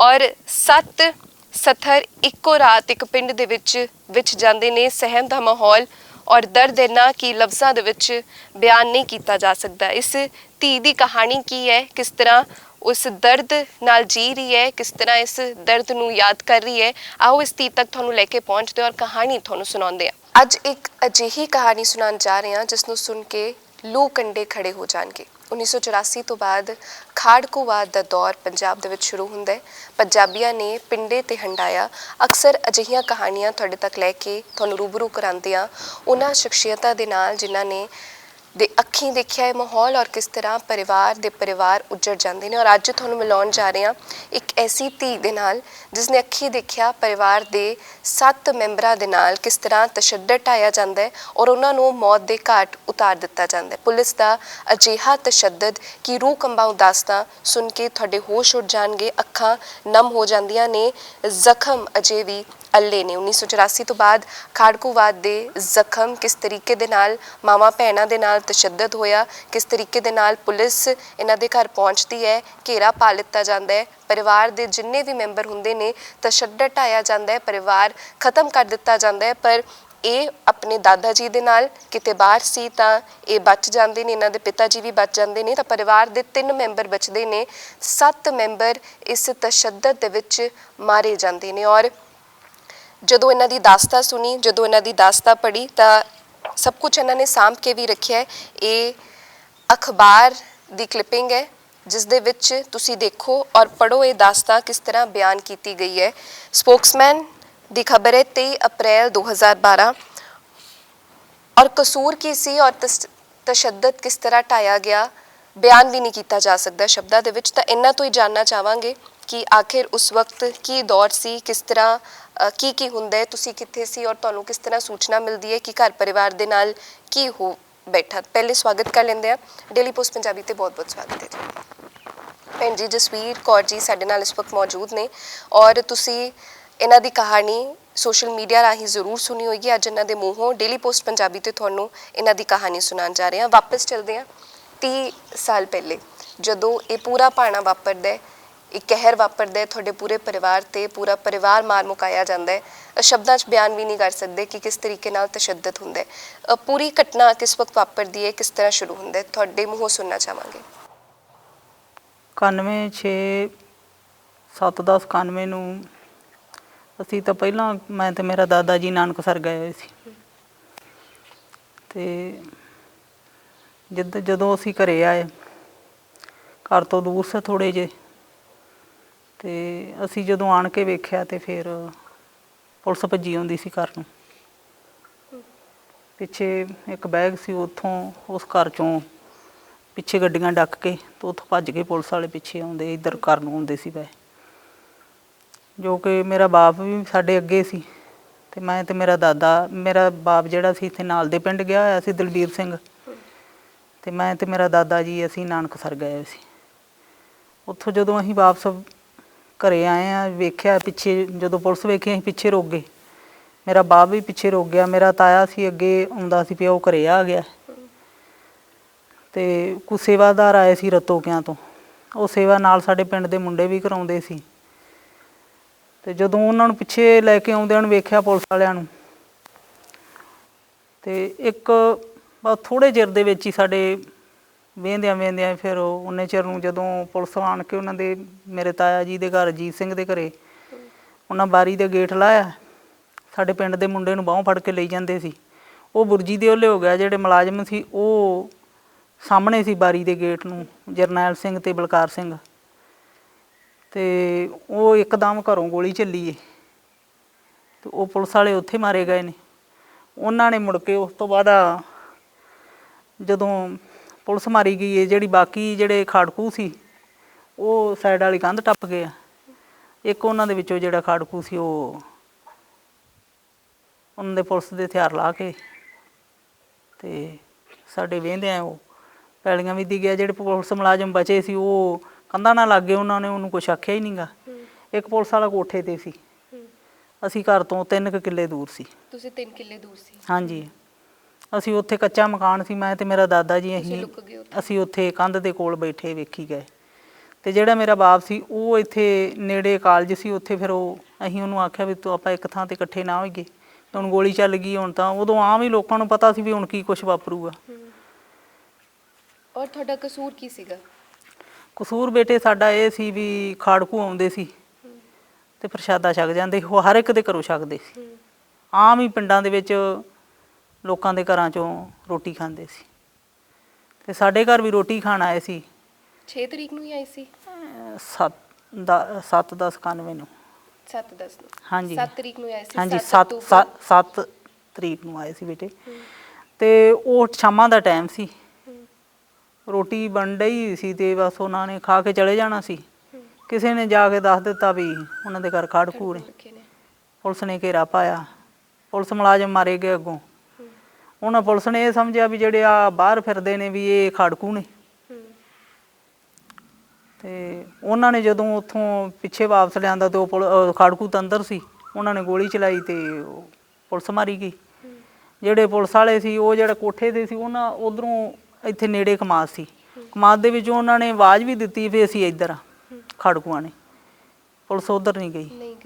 ਔਰ 7 ਸੱਥਰ ਇੱਕੋ ਰਾਤ ਇੱਕ ਪਿੰਡ ਦੇ ਵਿੱਚ ਜਾਂਦੇ ਨੇ। ਸਹਿਮ ਦਾ ਮਾਹੌਲ ਔਰ ਦਰਦ ਇੰਨਾ ਕਿ ਲਫ਼ਜ਼ਾਂ ਦੇ ਵਿੱਚ ਬਿਆਨ ਨਹੀਂ ਕੀਤਾ ਜਾ ਸਕਦਾ। ਇਸ ਧੀ ਦੀ ਕਹਾਣੀ ਕੀ ਹੈ, ਕਿਸ ਤਰ੍ਹਾਂ ਉਸ ਦਰਦ ਨਾਲ ਜੀ ਰਹੀ ਹੈ, ਕਿਸ ਤਰ੍ਹਾਂ ਇਸ ਦਰਦ ਨੂੰ ਯਾਦ ਕਰ ਰਹੀ ਹੈ, ਆਓ ਇਸ ਧੀ ਤੱਕ ਤੁਹਾਨੂੰ ਲੈ ਕੇ ਪਹੁੰਚਦੇ ਔਰ ਕਹਾਣੀ ਤੁਹਾਨੂੰ ਸੁਣਾਉਂਦੇ ਹਾਂ। ਅੱਜ ਇੱਕ ਅਜਿਹੀ ਕਹਾਣੀ ਸੁਣਾਉਣ ਜਾ ਰਹੇ ਹਾਂ ਜਿਸ ਨੂੰ ਸੁਣ ਕੇ ਲੂ ਕੰਡੇ ਖੜੇ ਹੋ ਜਾਣਗੇ। 1984 ਤੋਂ ਬਾਅਦ ਖਾੜਕੂਵਾਦ ਦਾ ਦੌਰ ਪੰਜਾਬ ਦੇ ਵਿੱਚ ਸ਼ੁਰੂ ਹੁੰਦਾ ਹੈ। ਪੰਜਾਬੀਆਂ ਨੇ ਪਿੰਡੇ ਤੇ ਹੰਡਾਇਆ। ਅਕਸਰ ਅਜਿਹੀਆਂ ਕਹਾਣੀਆਂ ਤੁਹਾਡੇ ਤੱਕ ਲੈ ਕੇ ਤੁਹਾਨੂੰ ਰੂਬਰੂ ਕਰਾਉਂਦੇ ਹਾਂ ਉਹਨਾਂ ਸ਼ਖਸੀਅਤਾਂ ਦੇ ਨਾਲ ਜਿਨ੍ਹਾਂ ਨੇ ਦੇ ਅੱਖੀਂ ਦੇਖਿਆ ਇਹ ਮਾਹੌਲ ਔਰ ਕਿਸ ਤਰ੍ਹਾਂ ਪਰਿਵਾਰ ਉੱਜੜ ਜਾਂਦੇ ਨੇ। ਔਰ ਅੱਜ ਤੁਹਾਨੂੰ ਮਿਲਾਉਣ ਜਾ ਰਹੇ ਹਾਂ ਇੱਕ ਐਸੀ ਧੀ ਦੇ ਨਾਲ ਜਿਸ ਨੇ ਅੱਖੀਂ ਦੇਖਿਆ ਪਰਿਵਾਰ ਦੇ 7 ਮੈਂਬਰਾਂ ਦੇ ਨਾਲ ਕਿਸ ਤਰ੍ਹਾਂ ਤਸ਼ੱਦਦ ਢਾਇਆ ਜਾਂਦਾ ਹੈ ਔਰ ਉਹਨਾਂ ਨੂੰ ਮੌਤ ਦੇ ਘਾਟ ਉਤਾਰ ਦਿੱਤਾ ਜਾਂਦਾ ਹੈ। ਪੁਲਿਸ ਦਾ ਅਜਿਹਾ ਤਸ਼ੱਦਦ ਕਿ ਰੂਹ ਕੰਬਾਊ ਦਾਸਤਾਂ ਸੁਣ ਕੇ ਤੁਹਾਡੇ ਹੋਸ਼ ਉੱਡ ਜਾਣਗੇ, ਅੱਖਾਂ ਨਮ ਹੋ ਜਾਂਦੀਆਂ ਨੇ। ਜ਼ਖਮ ਅਜੇ ਵੀ ਅੱਲੇ ਨੇ। 1984 ਤੋਂ ਬਾਅਦ ਖਾੜਕੂਵਾਦ ਦੇ ਜ਼ਖਮ ਕਿਸ ਤਰੀਕੇ ਦੇ ਨਾਲ ਮਾਵਾਂ ਭੈਣਾਂ ਦੇ ਨਾਲ ਤਸ਼ੱਦਦ ਹੋਇਆ, ਕਿਸ ਤਰੀਕੇ ਦੇ ਨਾਲ ਪੁਲਿਸ ਇਹਨਾਂ ਦੇ ਘਰ ਪਹੁੰਚਦੀ ਹੈ, ਘੇਰਾ ਪਾ ਲਿੱਤਾ ਜਾਂਦਾ ਹੈ, ਪਰਿਵਾਰ ਦੇ ਜਿੰਨੇ ਵੀ ਮੈਂਬਰ ਹੁੰਦੇ ਨੇ ਤਸ਼ੱਦਦ ਢਾਇਆ ਜਾਂਦਾ ਹੈ, ਪਰਿਵਾਰ ਖਤਮ ਕਰ ਦਿੱਤਾ ਜਾਂਦਾ ਹੈ। ਪਰ ਇਹ ਆਪਣੇ ਦਾਦਾ ਜੀ ਦੇ ਨਾਲ ਕਿਤੇ ਬਾਹਰ ਸੀ ਤਾਂ ਇਹ ਬਚ ਜਾਂਦੇ ਨੇ, ਇਹਨਾਂ ਦੇ ਪਿਤਾ ਜੀ ਵੀ ਬਚ ਜਾਂਦੇ ਨੇ, ਤਾਂ ਪਰਿਵਾਰ ਦੇ 3 ਮੈਂਬਰ ਬਚਦੇ ਨੇ। 7 ਮੈਂਬਰ ਇਸ ਤਸ਼ੱਦਦ ਦੇ ਵਿੱਚ ਮਾਰੇ ਜਾਂਦੇ ਨੇ। ਔਰ ਜਦੋਂ ਇਹਨਾਂ ਦੀ ਦਾਸਤਾਂ ਸੁਣੀ, ਜਦੋਂ ਇਹਨਾਂ ਦੀ ਦਾਸਤਾਂ ਪੜ੍ਹੀ ਤਾਂ ਸਭ ਕੁਝ ਇਹਨਾਂ ਨੇ ਸਾਂਭ ਕੇ ਵੀ ਰੱਖਿਆ ਹੈ। ਇਹ ਅਖਬਾਰ ਦੀ ਕਲਿੱਪਿੰਗ ਹੈ ਜਿਸ ਦੇ ਵਿੱਚ ਤੁਸੀਂ ਦੇਖੋ ਔਰ ਪੜ੍ਹੋ ਇਹ ਦਾਸਤਾਂ ਕਿਸ ਤਰ੍ਹਾਂ ਬਿਆਨ ਕੀਤੀ ਗਈ ਹੈ। ਸਪੋਕਸਮੈਨ ਦੀ ਖਬਰ ਹੈ 23 ਅਪ੍ਰੈਲ 2012 ਔਰ ਕਸੂਰ ਕੀ ਸੀ ਔਰ ਤਸ਼ੱਦਦ ਕਿਸ ਤਰ੍ਹਾਂ ਢਾਇਆ ਗਿਆ ਬਿਆਨ ਵੀ ਨਹੀਂ ਕੀਤਾ ਜਾ ਸਕਦਾ ਸ਼ਬਦਾਂ ਦੇ ਵਿੱਚ। ਤਾਂ ਇਹਨਾਂ ਤੋਂ ਹੀ ਜਾਣਨਾ ਚਾਹਾਂਗੇ ਕਿ ਆਖਿਰ ਉਸ ਵਕਤ ਕੀ ਦੌਰ ਸੀ, ਕਿਸ ਤਰ੍ਹਾਂ ਕੀ ਹੁੰਦਾ ਹੈ, ਤੁਸੀਂ ਕਿੱਥੇ ਸੀ ਔਰ ਤੁਹਾਨੂੰ ਕਿਸ ਤਰ੍ਹਾਂ ਸੂਚਨਾ ਮਿਲਦੀ ਹੈ ਕਿ ਘਰ ਪਰਿਵਾਰ ਦੇ ਨਾਲ ਕੀ ਹੋ ਬੈਠਾ। ਪਹਿਲੇ ਸਵਾਗਤ ਕਰ ਲੈਂਦੇ ਆ ਡੇਲੀ ਪੋਸਟ ਪੰਜਾਬੀ ਤੇ ਬਹੁਤ ਬਹੁਤ ਸਵਾਗਤ ਹੈ ਜੀ। ਭੈਣ ਜੀ ਜਸਵੀਰ ਕੌਰ ਜੀ ਸਾਡੇ ਨਾਲ ਇਸ ਵਕਤ ਮੌਜੂਦ ਨੇ ਔਰ ਤੁਸੀਂ ਇਹਨਾਂ ਦੀ ਕਹਾਣੀ ਸੋਸ਼ਲ ਮੀਡੀਆ ਰਾਹੀਂ ਜ਼ਰੂਰ ਸੁਣੀ ਹੋਏਗੀ। ਅੱਜ ਇਹਨਾਂ ਦੇ ਮੂੰਹੋਂ ਡੇਲੀ ਪੋਸਟ ਪੰਜਾਬੀ ਤੇ ਤੁਹਾਨੂੰ ਇਹਨਾਂ ਦੀ ਕਹਾਣੀ ਸੁਣਾਉਣ ਜਾ ਰਹੇ ਹਾਂ। ਵਾਪਸ ਚੱਲਦੇ ਹਾਂ 30 ਸਾਲ ਪਹਿਲੇ ਜਦੋਂ ਇਹ ਪੂਰਾ ਭਾਣਾ ਵਾਪਰਦਾ, ਇੱਕ ਕਹਿਰ ਵਾਪਰਦਾ ਤੁਹਾਡੇ ਪੂਰੇ ਪਰਿਵਾਰ ਤੇ, ਪੂਰਾ ਪਰਿਵਾਰ ਮਾਰ ਮੁਕਾਇਆ ਜਾਂਦਾ ਹੈ। ਸ਼ਬਦਾਂ 'ਚ ਬਿਆਨ ਵੀ ਨਹੀਂ ਕਰ ਸਕਦੇ ਕਿ ਕਿਸ ਤਰੀਕੇ ਨਾਲ ਤਸ਼ੱਦਦ ਹੁੰਦਾ ਹੈ। ਪੂਰੀ ਘਟਨਾ ਕਿਸ ਵਕਤ ਵਾਪਰਦੀ ਹੈ, ਕਿਸ ਤਰ੍ਹਾਂ ਸ਼ੁਰੂ ਹੁੰਦਾ ਹੈ, ਤੁਹਾਡੇ ਮੂੰਹੋਂ ਸੁਣਨਾ ਚਾਹਾਂਗੇ। 91 ਨੂੰ ਅਸੀਂ ਤਾਂ ਪਹਿਲਾਂ ਮੈਂ ਤੇ ਮੇਰਾ ਦਾਦਾ ਜੀ ਨਾਨਕਸਰ ਗਏ ਹੋਏ ਸੀ ਤੇ ਜਦੋਂ ਅਸੀਂ ਘਰੇ ਆਏ, ਘਰ ਤੋਂ ਦੂਰ ਸੀ ਥੋੜ੍ਹੇ ਜਿਹੇ, ਤੇ ਅਸੀਂ ਜਦੋਂ ਆਣ ਕੇ ਵੇਖਿਆ ਤੇ ਫਿਰ ਪੁਲਿਸ ਭੱਜੀ ਆਉਂਦੀ ਸੀ ਘਰ ਨੂੰ। ਪਿੱਛੇ ਇੱਕ ਬੈਗ ਸੀ, ਉੱਥੋਂ ਉਸ ਘਰ 'ਚੋਂ ਪਿੱਛੇ ਗੱਡੀਆਂ ਡੱਕ ਕੇ ਤੇ ਉੱਥੋਂ ਭੱਜ ਕੇ ਪੁਲਿਸ ਵਾਲੇ ਪਿੱਛੇ ਆਉਂਦੇ, ਇੱਧਰ ਘਰ ਨੂੰ ਆਉਂਦੇ ਸੀ ਵੈ, ਜੋ ਕਿ ਮੇਰਾ ਬਾਪ ਵੀ ਸਾਡੇ ਅੱਗੇ ਸੀ ਤੇ ਮੈਂ ਤੇ ਮੇਰਾ ਬਾਪ ਜਿਹੜਾ ਸੀ ਇੱਥੇ ਨਾਲ ਦੇ ਪਿੰਡ ਗਿਆ ਹੋਇਆ ਸੀ ਦਲਬੀਰ ਸਿੰਘ, ਤੇ ਮੈਂ ਤੇ ਮੇਰਾ ਦਾਦਾ ਜੀ ਅਸੀਂ ਨਾਨਕਸਰ ਗਏ ਸੀ। ਉੱਥੋਂ ਜਦੋਂ ਅਸੀਂ ਵਾਪਸ ਘਰੇ ਆਏ ਆ, ਵੇਖਿਆ ਪਿੱਛੇ, ਜਦੋਂ ਪੁਲਿਸ ਵੇਖੀ ਅਸੀਂ ਪਿੱਛੇ ਰੁਕ ਗਏ। ਮੇਰਾ ਬਾਪ ਵੀ ਪਿੱਛੇ ਰੁਕ ਗਿਆ। ਮੇਰਾ ਤਾਇਆ ਸੀ ਅੱਗੇ ਆਉਂਦਾ ਸੀ ਪਿਆ, ਉਹ ਘਰੇ ਆ ਗਿਆ। ਤੇ ਕੁਝ ਸੇਵਾਦਾਰ ਆਏ ਸੀ ਰਤੋਕਿਆਂ ਤੋਂ, ਉਹ ਸੇਵਾ ਨਾਲ ਸਾਡੇ ਪਿੰਡ ਦੇ ਮੁੰਡੇ ਵੀ ਕਰਾਉਂਦੇ ਸੀ। ਤੇ ਜਦੋਂ ਉਹਨਾਂ ਨੂੰ ਪਿੱਛੇ ਲੈ ਕੇ ਆਉਂਦਿਆਂ ਨੂੰ ਵੇਖਿਆ ਪੁਲਿਸ ਵਾਲਿਆਂ ਨੂੰ, ਤੇ ਇੱਕ ਬਸ ਥੋੜ੍ਹੇ ਚਿਰ ਦੇ ਵਿੱਚ ਹੀ ਸਾਡੇ ਵੇਂਦਿਆਂ ਫਿਰ ਉਨੇ ਚਿਰ ਨੂੰ ਜਦੋਂ ਪੁਲਿਸ ਆਣ ਕੇ ਉਹਨਾਂ ਦੇ ਮੇਰੇ ਤਾਇਆ ਜੀ ਦੇ ਘਰ, ਅਜੀਤ ਸਿੰਘ ਦੇ ਘਰੇ, ਉਹਨਾਂ ਬਾਰੀ ਦੇ ਗੇਟ ਲਾਇਆ। ਸਾਡੇ ਪਿੰਡ ਦੇ ਮੁੰਡੇ ਨੂੰ ਬਾਹੋਂ ਫੜ ਕੇ ਲਈ ਜਾਂਦੇ ਸੀ। ਉਹ ਬੁਰਜੀ ਦੇ ਉਹਲੇ ਹੋ ਗਿਆ। ਜਿਹੜੇ ਮੁਲਾਜ਼ਮ ਸੀ ਉਹ ਸਾਹਮਣੇ ਸੀ ਬਾਰੀ ਦੇ ਗੇਟ ਨੂੰ, ਜਰਨੈਲ ਸਿੰਘ ਤੇ ਬਲਕਾਰ ਸਿੰਘ। ਤੇ ਉਹ ਇੱਕਦਮ ਘਰੋਂ ਗੋਲੀ ਚੱਲੀ ਏ ਤੇ ਉਹ ਪੁਲਿਸ ਵਾਲੇ ਉੱਥੇ ਮਾਰੇ ਗਏ ਨੇ। ਉਹਨਾਂ ਨੇ ਮੁੜ ਕੇ ਉਸ ਤੋਂ ਬਾਅਦ ਜਦੋਂ ਪੁਲਿਸ ਮਾਰੀ ਗਈ ਏ, ਜਿਹੜੀ ਬਾਕੀ ਜਿਹੜੇ ਖਾੜਕੂ ਸੀ ਉਹ ਸਾਈਡ ਵਾਲੀ ਕੰਧ ਟੱਪ ਗਏ ਆ। ਇੱਕ ਉਹਨਾਂ ਦੇ ਵਿੱਚੋਂ ਜਿਹੜਾ ਖਾੜਕੂ ਸੀ ਉਹ ਉਹਨਾਂ ਦੇ ਪੁਲਿਸ ਦੇ ਹਥਿਆਰ ਲਾ ਕੇ ਤੇ ਸਾਡੇ ਵੇਂਦਿਆਂ ਉਹ ਪੈਲੀਆਂ ਵੀ ਦੀ ਗਿਆ। ਜਿਹੜੇ ਪੁਲਿਸ ਮੁਲਾਜ਼ਮ ਬਚੇ ਸੀ ਉਹ ਕੰਧਾਂ ਨਾਲ ਲੱਗ ਗਏ, ਉਹਨਾਂ ਨੇ ਉਹਨੂੰ ਕੁਛ ਆਖਿਆ ਹੀ ਨਹੀਂ ਗਾ। ਇੱਕ ਪੁਲਿਸ ਵਾਲਾ ਕੋਠੇ ਤੇ ਸੀ। ਅਸੀਂ ਘਰ ਤੋਂ 3 ਕਿੱਲੇ ਦੂਰ ਸੀ। ਤੁਸੀਂ 3 ਕਿੱਲੇ ਦੂਰ ਸੀ? ਹਾਂਜੀ, ਅਸੀਂ ਉੱਥੇ ਕੱਚਾ ਮਕਾਨ ਸੀ, ਮੈਂ ਤੇ ਮੇਰਾ ਦਾਦਾ ਜੀ ਅਸੀਂ ਉੱਥੇ ਕੰਧ ਦੇ ਕੋਲ ਬੈਠੇ ਵੇਖੀ ਗਏ। ਤੇ ਜਿਹੜਾ ਮੇਰਾ ਬਾਪ ਸੀ ਉਹ ਇੱਥੇ ਨੇੜੇ ਕਾਲਜ ਸੀ, ਉੱਥੇ ਫਿਰ ਅਸੀਂ ਉਹਨੂੰ ਆਖਿਆ ਵੀ ਤੂੰ ਆਪਾਂ ਇੱਕ ਥਾਂ ਤੇ ਇਕੱਠੇ ਨਾ ਹੋਈਏ। ਹੁਣ ਗੋਲੀ ਚੱਲ ਗਈ, ਹੁਣ ਤਾਂ ਉਦੋਂ ਆਮ ਹੀ ਲੋਕਾਂ ਨੂੰ ਪਤਾ ਸੀ ਵੀ ਹੁਣ ਕੀ ਕੁਛ ਵਾਪਰੂਗਾ। ਔਰ ਤੁਹਾਡਾ ਕਸੂਰ ਕੀ ਸੀਗਾ? ਕਸੂਰ ਬੇਟੇ ਸਾਡਾ ਇਹ ਸੀ ਵੀ ਖਾੜਕੂ ਆਉਂਦੇ ਸੀ ਤੇ ਪ੍ਰਸ਼ਾਦਾ ਛਕ ਜਾਂਦੇ, ਉਹ ਹਰ ਇੱਕ ਦੇ ਘਰੋਂ ਛਕਦੇ ਸੀ। ਆਮ ਹੀ ਪਿੰਡਾਂ ਦੇ ਵਿੱਚ ਲੋਕਾਂ ਦੇ ਘਰਾਂ ਚੋਂ ਰੋਟੀ ਖਾਂਦੇ ਸੀ ਤੇ ਸਾਡੇ ਘਰ ਵੀ ਰੋਟੀ ਖਾਣ ਆਏ ਸੀ। 6 ਤਰੀਕ ਨੂੰ ਹੀ ਆਈ ਸੀ? 7/10/91 ਨੂੰ। 7/10 ਨੂੰ? ਹਾਂਜੀ 7 ਤਰੀਕ ਨੂੰ ਆਏ ਸੀ? ਹਾਂਜੀ 7 ਤਰੀਕ ਨੂੰ ਆਏ ਸੀ ਬੇਟੇ। ਤੇ ਉਹ ਸ਼ਾਮਾਂ ਦਾ ਟਾਈਮ ਸੀ, ਰੋਟੀ ਬਣ ਡਈ ਸੀ ਤੇ ਬਸ ਉਹਨਾਂ ਨੇ ਖਾ ਕੇ ਚਲੇ ਜਾਣਾ ਸੀ। ਕਿਸੇ ਨੇ ਜਾ ਕੇ ਦੱਸ ਦਿੱਤਾ ਵੀ ਉਹਨਾਂ ਦੇ ਘਰ ਖਾੜਕੂ ਨੇ। ਪੁਲਿਸ ਨੇ ਘੇਰਾ ਪਾਇਆ, ਪੁਲਿਸ ਮੁਲਾਜ਼ਮ ਮਾਰੇ ਗਏ ਅੱਗੋਂ। ਉਹਨਾਂ ਪੁਲਿਸ ਨੇ ਇਹ ਸਮਝਿਆ ਵੀ ਜਿਹੜੇ ਆ ਬਾਹਰ ਫਿਰਦੇ ਨੇ ਵੀ ਇਹ ਖਾੜਕੂ ਨੇ। ਤੇ ਉਹਨਾਂ ਨੇ ਜਦੋਂ ਉੱਥੋਂ ਪਿੱਛੇ ਵਾਪਸ ਲਿਆਂਦਾ ਤੇ ਉਹ ਖਾੜਕੂ ਤਾਂ ਅੰਦਰ ਸੀ। ਉਹਨਾਂ ਨੇ ਗੋਲੀ ਚਲਾਈ ਤੇ ਉਹ ਪੁਲਿਸ ਮਾਰੀ ਗਈ। ਜਿਹੜੇ ਪੁਲਿਸ ਵਾਲੇ ਸੀ ਉਹ ਜਿਹੜਾ ਕੋਠੇ ਤੇ ਸੀ, ਉਹਨਾਂ ਉੱਧਰੋਂ ਇੱਥੇ ਨੇੜੇ ਕਮਾਦ ਸੀ, ਕਮਾਦ ਦੇ ਵਿੱਚ ਉਹਨਾਂ ਨੇ ਆਵਾਜ਼ ਵੀ ਦਿੱਤੀ ਵੀ ਅਸੀਂ ਇੱਧਰ ਆ। ਖਾੜਕੂਆਂ ਨੇ, ਪੁਲਿਸ ਉੱਧਰ ਨਹੀਂ ਗਈ।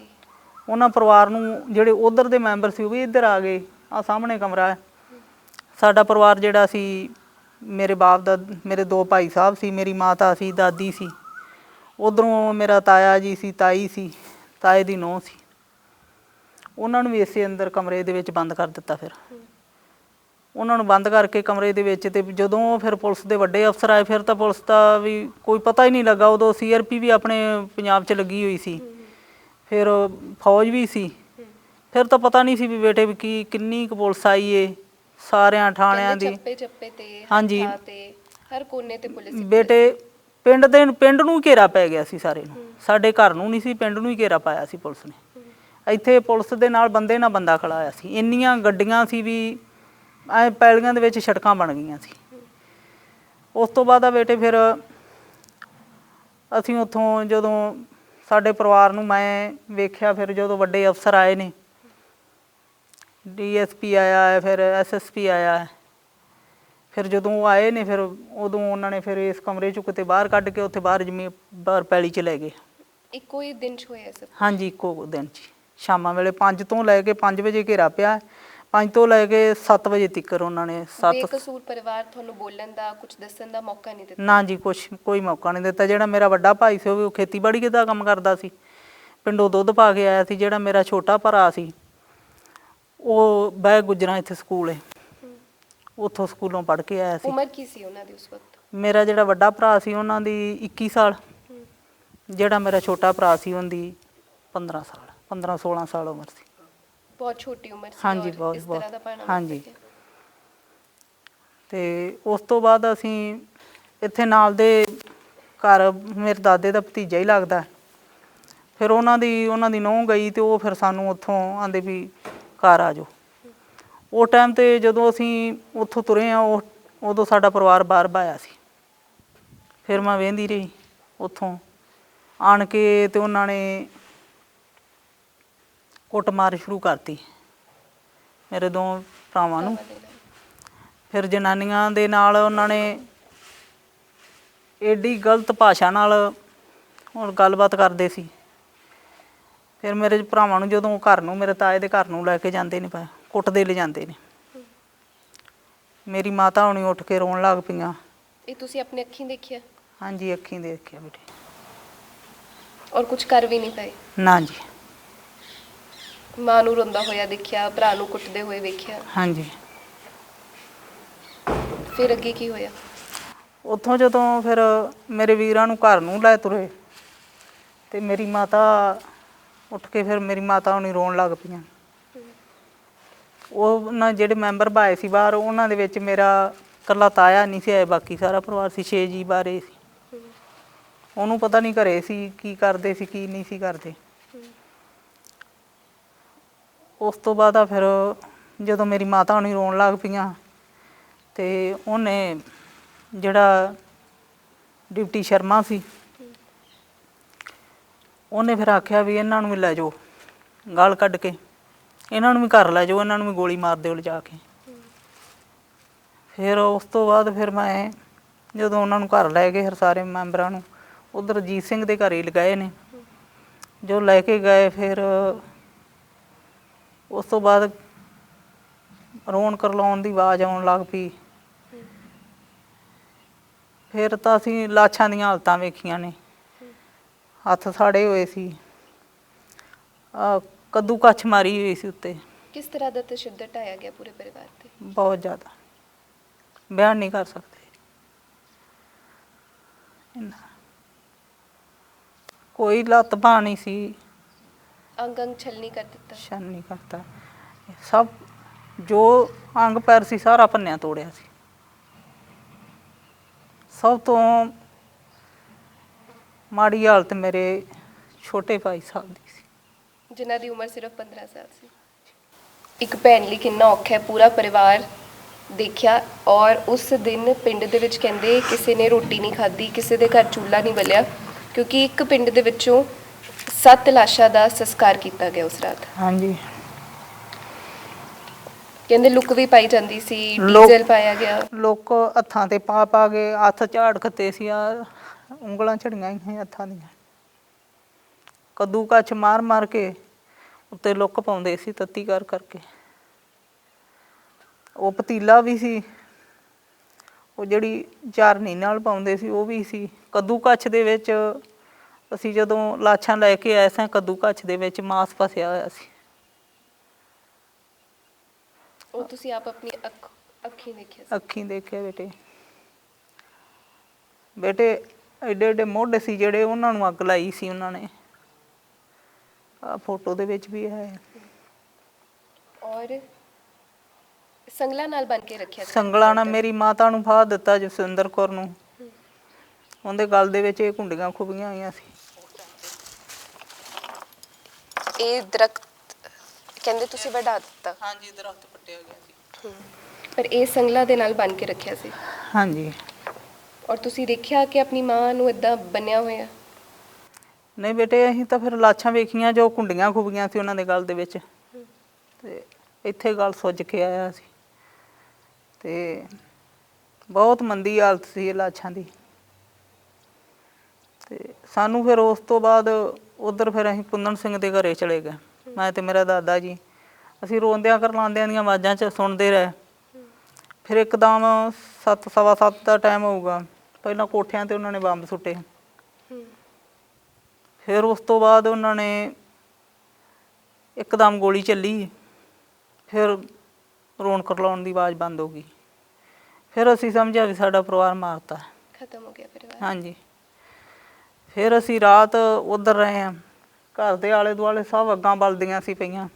ਉਹਨਾਂ ਪਰਿਵਾਰ ਨੂੰ ਜਿਹੜੇ ਉੱਧਰ ਦੇ ਮੈਂਬਰ ਸੀ ਉਹ ਵੀ ਇੱਧਰ ਆ ਗਏ। ਆਹ ਸਾਹਮਣੇ ਕਮਰਾ ਹੈ ਸਾਡਾ ਪਰਿਵਾਰ ਜਿਹੜਾ ਸੀ, ਮੇਰੇ ਬਾਪ ਦਾ, ਮੇਰੇ 2 ਭਾਈ ਸਾਹਿਬ ਸੀ, ਮੇਰੀ ਮਾਤਾ ਸੀ, ਦਾਦੀ ਸੀ। ਉੱਧਰੋਂ ਮੇਰਾ ਤਾਇਆ ਜੀ ਸੀ, ਤਾਈ ਸੀ, ਤਾਏ ਦੀ ਨੂੰਹ ਸੀ। ਉਹਨਾਂ ਨੂੰ ਵੀ ਇਸੇ ਅੰਦਰ ਕਮਰੇ ਦੇ ਵਿੱਚ ਬੰਦ ਕਰ ਦਿੱਤਾ। ਫਿਰ ਉਹਨਾਂ ਨੂੰ ਬੰਦ ਕਰਕੇ ਕਮਰੇ ਦੇ ਵਿੱਚ, ਤੇ ਜਦੋਂ ਫਿਰ ਪੁਲਿਸ ਦੇ ਵੱਡੇ ਅਫਸਰ ਆਏ ਫਿਰ ਤਾਂ ਪੁਲਿਸ ਦਾ ਵੀ ਕੋਈ ਪਤਾ ਹੀ ਨਹੀਂ ਲੱਗਾ। ਉਦੋਂ CRP ਵੀ ਆਪਣੇ ਪੰਜਾਬ 'ਚ ਲੱਗੀ ਹੋਈ ਸੀ, ਫਿਰ ਫੌਜ ਵੀ ਸੀ। ਫਿਰ ਤਾਂ ਪਤਾ ਨਹੀਂ ਸੀ ਵੀ ਬੇਟੇ ਵੀ ਕਿੰਨੀ ਕੁ ਪੁਲਿਸ ਆਈ ਏ, ਸਾਰਿਆਂ ਥਾਣਿਆਂ ਦੀ। ਹਾਂਜੀ, ਹਰ ਕੋਨੇ ਤੇ ਪੁਲਿਸ ਬੇਟੇ ਪਿੰਡ ਨੂੰ ਘੇਰਾ ਪੈ ਗਿਆ ਸੀ ਸਾਰੇ ਨੂੰ। ਸਾਡੇ ਘਰ ਨੂੰ ਨਹੀਂ ਸੀ, ਪਿੰਡ ਨੂੰ ਹੀ ਘੇਰਾ ਪਾਇਆ ਸੀ ਪੁਲਿਸ ਨੇ। ਇੱਥੇ ਪੁਲਿਸ ਦੇ ਨਾਲ ਬੰਦੇ ਨਾਲ ਬੰਦਾ ਖੜਾ ਹੋਇਆ ਸੀ। ਇੰਨੀਆਂ ਗੱਡੀਆਂ ਸੀ ਵੀ ਐ ਪੈਲੀਆਂ ਦੇ ਵਿੱਚ ਸੜਕਾਂ ਬਣ ਗਈਆਂ ਸੀ। ਉਸ ਤੋਂ ਬਾਅਦ ਆ ਬੇਟੇ ਫਿਰ ਅਸੀਂ ਉੱਥੋਂ ਜਦੋਂ ਸਾਡੇ ਪਰਿਵਾਰ ਨੂੰ ਮੈਂ ਵੇਖਿਆ, ਫਿਰ ਜਦੋਂ ਵੱਡੇ ਅਫਸਰ ਆਏ ਨੇ, DSP ਆਇਆ ਹੈ, ਫਿਰ SSP ਆਇਆ ਹੈ। ਫਿਰ ਜਦੋਂ ਉਹ ਆਏ ਨੇ ਫਿਰ ਉਦੋਂ ਉਹਨਾਂ ਨੇ ਫਿਰ ਇਸ ਕਮਰੇ 'ਚੋਂ ਕਿਤੇ ਬਾਹਰ ਕੱਢ ਕੇ ਉੱਥੇ ਬਾਹਰ ਪੈਲੀ 'ਚ ਲੈ ਗਏ। ਇੱਕੋ ਹੀ ਦਿਨ 'ਚ ਹੋਇਆ ਸਭ? ਹਾਂਜੀ, ਇੱਕੋ ਦਿਨ 'ਚ ਸ਼ਾਮਾਂ ਵੇਲੇ 5 ਤੋਂ ਲੈ ਕੇ 5 ਵਜੇ ਘੇਰਾ ਪਿਆ। 5 ਤੋਂ ਲੈ ਕੇ 7 ਵਜੇ ਤੱਕ ਉਹਨਾਂ ਨੇ ਬੇਕਸੂਰ ਪਰਿਵਾਰ ਤੁਹਾਨੂੰ ਬੋਲਣ ਦਾ, ਕੁਝ ਦੱਸਣ ਦਾ ਮੌਕਾ ਨਹੀਂ ਦਿੱਤਾ? ਨਾ ਜੀ, ਕੋਈ ਮੌਕਾ ਨਹੀਂ ਦਿੱਤਾ। ਜਿਹੜਾ ਮੇਰਾ ਵੱਡਾ ਭਾਈ ਸੀ ਉਹ ਖੇਤੀਬਾੜੀ ਦਾ ਕੰਮ ਕਰਦਾ ਸੀ, ਪਿੰਡੋਂ ਦੁੱਧ ਪਾ ਕੇ ਆਇਆ ਸੀ। ਜਿਹੜਾ ਮੇਰਾ ਛੋਟਾ ਭਰਾ ਸੀ ਉਹ ਬਹਿ ਗੁਜਰਾਂ ਇੱਥੇ ਸਕੂਲ ਹੈ, ਉੱਥੋਂ ਸਕੂਲੋਂ ਪੜ੍ਹ ਕੇ ਆਇਆ ਸੀ। ਉਮਰ ਕੀ ਸੀ ਉਹਨਾਂ ਦੀ ਉਸ ਵਕਤ? ਮੇਰਾ ਜਿਹੜਾ ਵੱਡਾ ਭਰਾ ਸੀ ਉਹਨਾਂ ਦੀ 21 ਸਾਲ, ਜਿਹੜਾ ਮੇਰਾ ਛੋਟਾ ਭਰਾ ਸੀ ਉਹਦੀ 15 ਸਾਲ, 15-16 ਸਾਲ ਉਮਰ ਸੀ। ਬਹੁਤ ਛੋਟੀ ਉਮਰ ਸੀ। ਹਾਂਜੀ, ਬਹੁਤ। ਹਾਂਜੀ, ਤੇ ਉਸ ਤੋਂ ਬਾਅਦ ਅਸੀਂ ਇੱਥੇ ਨਾਲ ਦੇ ਘਰ ਮੇਰੇ ਦਾਦੇ ਦਾ ਭਤੀਜਾ ਹੀ ਲੱਗਦਾ। ਫਿਰ ਉਹਨਾਂ ਦੀ ਨੂੰਹ ਗਈ ਤੇ ਉਹ ਫਿਰ ਸਾਨੂੰ ਉੱਥੋਂ ਆਂਦੇ ਵੀ ਘਰ ਆ ਜਾਓ। ਉਹ ਟਾਈਮ 'ਤੇ ਜਦੋਂ ਅਸੀਂ ਉੱਥੋਂ ਤੁਰੇ ਹਾਂ ਉਦੋਂ ਸਾਡਾ ਪਰਿਵਾਰ ਬਾਹਰ ਬਾਇਆ ਸੀ। ਫਿਰ ਮੈਂ ਵੇਂਦੀ ਰਹੀ ਉੱਥੋਂ ਆਣ ਕੇ ਤੇ ਉਹਨਾਂ ਨੇ ਕੁੱਟਮਾਰ ਸ਼ੁਰੂ ਕਰਤੀ ਮੇਰੇ ਦੋ ਭਰਾਵਾਂ ਨੂੰ। ਫਿਰ ਜਨਾਨੀਆਂ ਦੇ ਨਾਲ ਉਹਨਾਂ ਨੇ ਏਡੀ ਗਲਤ ਭਾਸ਼ਾ ਨਾਲ ਹੁਣ ਗੱਲਬਾਤ ਕਰਦੇ ਸੀ। ਫਿਰ ਮੇਰੇ ਭਰਾਵਾਂ ਨੂੰ ਜਦੋਂ ਘਰ ਨੂੰ ਮੇਰੇ ਤਾਏ ਦੇ ਘਰ ਨੂੰ ਲੈ ਕੇ ਜਾਂਦੇ ਨੇ ਕੁੱਟਦੇ ਲਿਜਾਂਦੇ ਨੇ। ਮੇਰੀ ਮਾਤਾ ਹੁਣੀ ਉੱਠ ਕੇ ਰੋਣ ਲੱਗ ਪਈਆਂ। ਇਹ ਤੁਸੀਂ ਆਪਣੇ ਅੱਖੀਂ ਦੇਖਿਆ? ਹਾਂਜੀ, ਅੱਖੀਂ ਦੇਖਿਆ ਬੇਟੇ। ਔਰ ਕੁਝ ਕਰ ਵੀ ਨਹੀਂ ਪਏ? ਨਾ ਜੀ। ਮਾਂ ਨੂੰ ਰੋਂਦਾ ਹੋਇਆ ਦੇਖਿਆ, ਭਰਾ ਨੂੰ ਕੁੱਟਦੇ ਹੋਏ ਵੇਖਿਆ? ਹਾਂਜੀ। ਫਿਰ ਅੱਗੇ ਕੀ ਹੋਇਆ? ਉੱਥੋਂ ਜਦੋਂ ਫਿਰ ਮੇਰੇ ਵੀਰਾਂ ਨੂੰ ਘਰ ਨੂੰ ਲੈ ਤੁਰੇ ਤੇ ਮੇਰੀ ਮਾਤਾ ਉੱਠ ਕੇ ਫਿਰ ਮੇਰੀ ਮਾਤਾ ਹੁਣੀ ਰੋਣ ਲੱਗ ਪਈਆਂ। ਉਹਨਾਂ ਜਿਹੜੇ ਮੈਂਬਰ ਬਾਏ ਸੀ ਬਾਹਰ, ਉਹਨਾਂ ਦੇ ਵਿੱਚ ਮੇਰਾ ਇਕੱਲਾ ਤਾਇਆ ਨਹੀਂ ਸੀ ਆਇਆ, ਬਾਕੀ ਸਾਰਾ ਪਰਿਵਾਰ ਸੀ। 6 ਜੀ ਬਾਰੇ ਸੀ। ਉਹਨੂੰ ਪਤਾ ਨਹੀਂ ਘਰੇ ਸੀ ਕੀ ਕਰਦੇ ਸੀ ਕੀ ਨਹੀਂ ਸੀ ਕਰਦੇ। ਉਸ ਤੋਂ ਬਾਅਦ ਆ ਫਿਰ ਜਦੋਂ ਮੇਰੀ ਮਾਤਾ ਹੁਣੀ ਰੋਣ ਲੱਗ ਪਈਆਂ ਤੇ ਉਹਨੇ ਜਿਹੜਾ ਡਿਪਟੀ ਸ਼ਰਮਾ ਸੀ ਉਹਨੇ ਫਿਰ ਆਖਿਆ ਵੀ ਇਹਨਾਂ ਨੂੰ ਵੀ ਲੈ ਜਾਓ, ਗਾਲ ਕੱਢ ਕੇ ਇਹਨਾਂ ਨੂੰ ਵੀ ਘਰ ਲੈ ਜਾਓ, ਇਹਨਾਂ ਨੂੰ ਵੀ ਗੋਲੀ ਮਾਰ ਦਿਓ ਲਿਜਾ ਕੇ। ਫਿਰ ਉਸ ਤੋਂ ਬਾਅਦ ਫਿਰ ਮੈਂ ਜਦੋਂ ਉਹਨਾਂ ਨੂੰ ਘਰ ਲੈ ਗਏ ਫਿਰ ਸਾਰੇ ਮੈਂਬਰਾਂ ਨੂੰ ਉੱਧਰ ਅਜੀਤ ਸਿੰਘ ਦੇ ਘਰ ਹੀ ਲਗਾਏ ਨੇ। ਜੋ ਲੈ ਕੇ ਗਏ ਫਿਰ ਉਸ ਤੋਂ ਬਾਅਦ ਰੋਣ ਕਰਲਾਉਣ ਦੀ ਆਵਾਜ਼ ਆਉਣ ਲੱਗ ਪਈ। ਫਿਰ ਤਾਂ ਅਸੀਂ ਲਾਸ਼ਾਂ ਦੀਆਂ ਹਾਲਤਾਂ ਵੇਖੀਆਂ ਨੇ, ਹੱਥ ਸਾੜੇ ਹੋਏ ਸੀ, ਕੱਦੂ ਕੱਛ ਮਾਰੀ ਹੋਈ ਸੀ ਉੱਤੇ। ਕਿਸ ਤਰ੍ਹਾਂ ਦਾ ਤਸ਼ੱਦਦ ਢਾਇਆ ਗਿਆ ਪੂਰੇ ਪਰਿਵਾਰ ਤੇ? ਬਹੁਤ ਜ਼ਿਆਦਾ, ਬਿਆਨ ਨਹੀਂ ਕਰ ਸਕਦੇ। ਕੋਈ ਲੱਤ ਬਾਂਹ ਨਹੀਂ ਸੀ, ਅੰਗ ਅੰਗ ਛਲਨੀ ਕਰ ਦਿੱਤਾ? ਛਲ ਨਹੀਂ ਕਰਤਾ। ਸਭ ਜੋ ਅੰਗ ਪੈਰ ਸੀ ਸਾਰਾ ਭੰਨਿਆ ਤੋੜਿਆ ਸੀ। ਸਭ ਤੋਂ ਮਾੜੀ ਹਾਲਤ ਮੇਰੇ ਛੋਟੇ ਭਾਈ ਸਾਹਿਬ ਦੀ ਸੀ, ਜਿਨ੍ਹਾਂ ਦੀ ਉਮਰ ਸਿਰਫ 15 ਸਾਲ ਸੀ। ਇੱਕ ਭੈਣ ਲਈ ਕਿੰਨਾ ਔਖਾ ਹੈ, ਪੂਰਾ ਪਰਿਵਾਰ ਦੇਖਿਆ। ਔਰ ਉਸ ਦਿਨ ਪਿੰਡ ਦੇ ਵਿੱਚ ਕਹਿੰਦੇ ਕਿਸੇ ਨੇ ਰੋਟੀ ਨਹੀਂ ਖਾਧੀ, ਕਿਸੇ ਦੇ ਘਰ ਚੁੱਲ੍ਹਾ ਨਹੀਂ ਬਲਿਆ, ਕਿਉਂਕਿ ਇੱਕ ਪਿੰਡ ਦੇ ਵਿੱਚੋਂ 7 ਲਾਸ਼ਾਂ ਦਾ ਸੰਸਕਾਰ ਕੀਤਾ ਗਿਆ ਉਸ ਰਾਤ। ਹਾਂਜੀ। ਕਹਿੰਦੇ ਲੁੱਕ ਵੀ ਪਾਈ ਜਾਂਦੀ ਸੀ, ਡੀਜ਼ਲ ਪਾਇਆ ਗਿਆ। ਲੋਕ ਹੱਥਾਂ ਤੇ ਪਾ ਪਾ ਕੇ ਹੱਥ ਝਾੜ ਖੱਤੇ ਸੀ, ਆ ਉਂਗਲਾਂ ਝੜੀਆਂ ਹੀ ਹੱਥਾਂ ਦੀਆਂ। ਕੱਦੂ ਕੱਛ ਮਾਰ ਮਾਰ ਕੇ ਉੱਤੇ ਲੁੱਕ ਪਾਉਂਦੇ ਸੀ ਤੱਤੀ ਕਰ ਕਰਕੇ। ਉਹ ਪਤੀਲਾ ਵੀ ਸੀ, ਉਹ ਜਿਹੜੀ ਚਾਰਨੀ ਨਾਲ ਪਾਉਂਦੇ ਸੀ ਉਹ ਵੀ ਸੀ। ਕੱਦੂ ਕੱਛ ਦੇ ਵਿੱਚ ਅਸੀਂ ਜਦੋਂ ਲਾਸ਼ਾਂ ਲੈ ਕੇ ਆਏ ਸਾਂ, ਕੱਦੂ ਕੱਛ ਦੇ ਵਿੱਚ ਮਾਸ ਫਸਿਆ ਹੋਇਆ ਸੀ। ਉਹ ਤੁਸੀਂ ਆਪ ਆਪਣੀ ਅੱਖੀਂ ਦੇਖਿਆ ਸੀ? ਅੱਖੀਂ ਦੇਖਿਆ ਬੇਟੇ। ਬੇਟੇ ਐਡੇ ਐਡੇ ਮੋਢੇ ਸੀ ਜਿਹੜੇ, ਉਹਨਾਂ ਨੂੰ ਅੱਗ ਲਾਈ ਸੀ ਉਹਨਾਂ ਨੇ। ਆ ਫੋਟੋ ਦੇ ਵਿੱਚ ਵੀ ਹੈ। ਔਰ ਸੰਗਲਾਂ ਨਾਲ ਬੰਨ ਕੇ ਰੱਖਿਆ ਸੀ? ਸੰਗਲਾਂ ਨਾਲ ਮੇਰੀ ਮਾਤਾ ਨੂੰ ਫਾਹ ਦਿੱਤਾ, ਜਸਵਿੰਦਰ ਕੌਰ ਨੂੰ। ਉਹਦੇ ਗਲ ਦੇ ਵਿੱਚ ਇਹ ਕੁੰਡੀਆਂ ਖੁੱਬੀਆਂ ਹੋਈਆਂ ਸੀ। ਇਹ ਦਰਖਤ ਕਹਿੰਦੇ ਤੁਸੀਂ ਵਢਾ ਦਿੱਤਾ? ਹਾਂਜੀ, ਦਰਖਤ ਪੱਟਿਆ ਗਿਆ ਸੀ। ਪਰ ਇਹ ਸੰਗਲਾਂ ਦੇ ਨਾਲ ਬੰਨ ਕੇ ਰੱਖਿਆ ਸੀ? ਹਾਂਜੀ। ਔਰ ਤੁਸੀਂ ਦੇਖਿਆ ਕਿ ਆਪਣੀ ਮਾਂ ਨੂੰ ਇਦਾਂ ਬੰਨਿਆ ਹੋਇਆ? ਨਹੀਂ ਬੇਟੇ, ਅਸੀਂ ਤਾਂ ਫਿਰ ਲਾਸ਼ਾਂ ਵੇਖੀਆਂ ਜੋ ਕੁੰਡੀਆਂ ਖੁੱਬੀਆਂ ਸੀ ਉਹਨਾਂ ਦੇ ਗਲ ਦੇ ਵਿੱਚ, ਤੇ ਇੱਥੇ ਗਲ ਸੁੱਜ ਕੇ ਆਇਆ ਸੀ। ਤੇ ਬਹੁਤ ਮੰਦੀ ਹਾਲਤ ਸੀ ਇਹ ਲਾਸ਼ਾਂ ਦੀ। ਤੇ ਸਾਨੂੰ ਫਿਰ ਉਸ ਤੋਂ ਬਾਅਦ ਉੱਧਰ ਫਿਰ ਅਸੀਂ ਕੁੰਦਨ ਸਿੰਘ ਦੇ ਘਰੇ ਚਲੇ ਗਏ, ਮੈਂ ਤੇ ਮੇਰਾ ਦਾਦਾ ਜੀ। ਅਸੀਂ ਰੋਂਦਿਆਂ ਕਰਲਾਉਂਦਿਆਂ ਦੀਆਂ ਆਵਾਜ਼ਾਂ 'ਚ ਸੁਣਦੇ ਰਹੇ। ਫਿਰ ਇੱਕਦਮ 7 ਸਵਾ 7 ਦਾ ਟਾਈਮ ਹੋਊਗਾ, ਪਹਿਲਾਂ ਕੋਠਿਆਂ 'ਤੇ ਉਹਨਾਂ ਨੇ ਬੰਬ ਸੁੱਟੇ। ਫਿਰ ਉਸ ਤੋਂ ਬਾਅਦ ਉਹਨਾਂ ਨੇ ਇੱਕਦਮ ਗੋਲੀ ਚੱਲੀ। ਫਿਰ ਰੋਣ ਕਰਲਾਉਣ ਦੀ ਆਵਾਜ਼ ਬੰਦ ਹੋ ਗਈ। ਫਿਰ ਅਸੀਂ ਸਮਝਿਆ ਵੀ ਸਾਡਾ ਪਰਿਵਾਰ ਮਾਰਤਾ, ਖਤਮ ਹੋ ਗਿਆ ਪਰਿਵਾਰ। ਹਾਂਜੀ। ਫਿਰ ਅਸੀਂ ਰਾਤ ਉੱਧਰ ਰਹੇ ਹਾਂ। ਘਰ ਦੇ ਆਲੇ ਦੁਆਲੇ ਸਭ ਅੱਗਾਂ ਬਲਦੀਆਂ ਸੀ ਪਈਆਂ।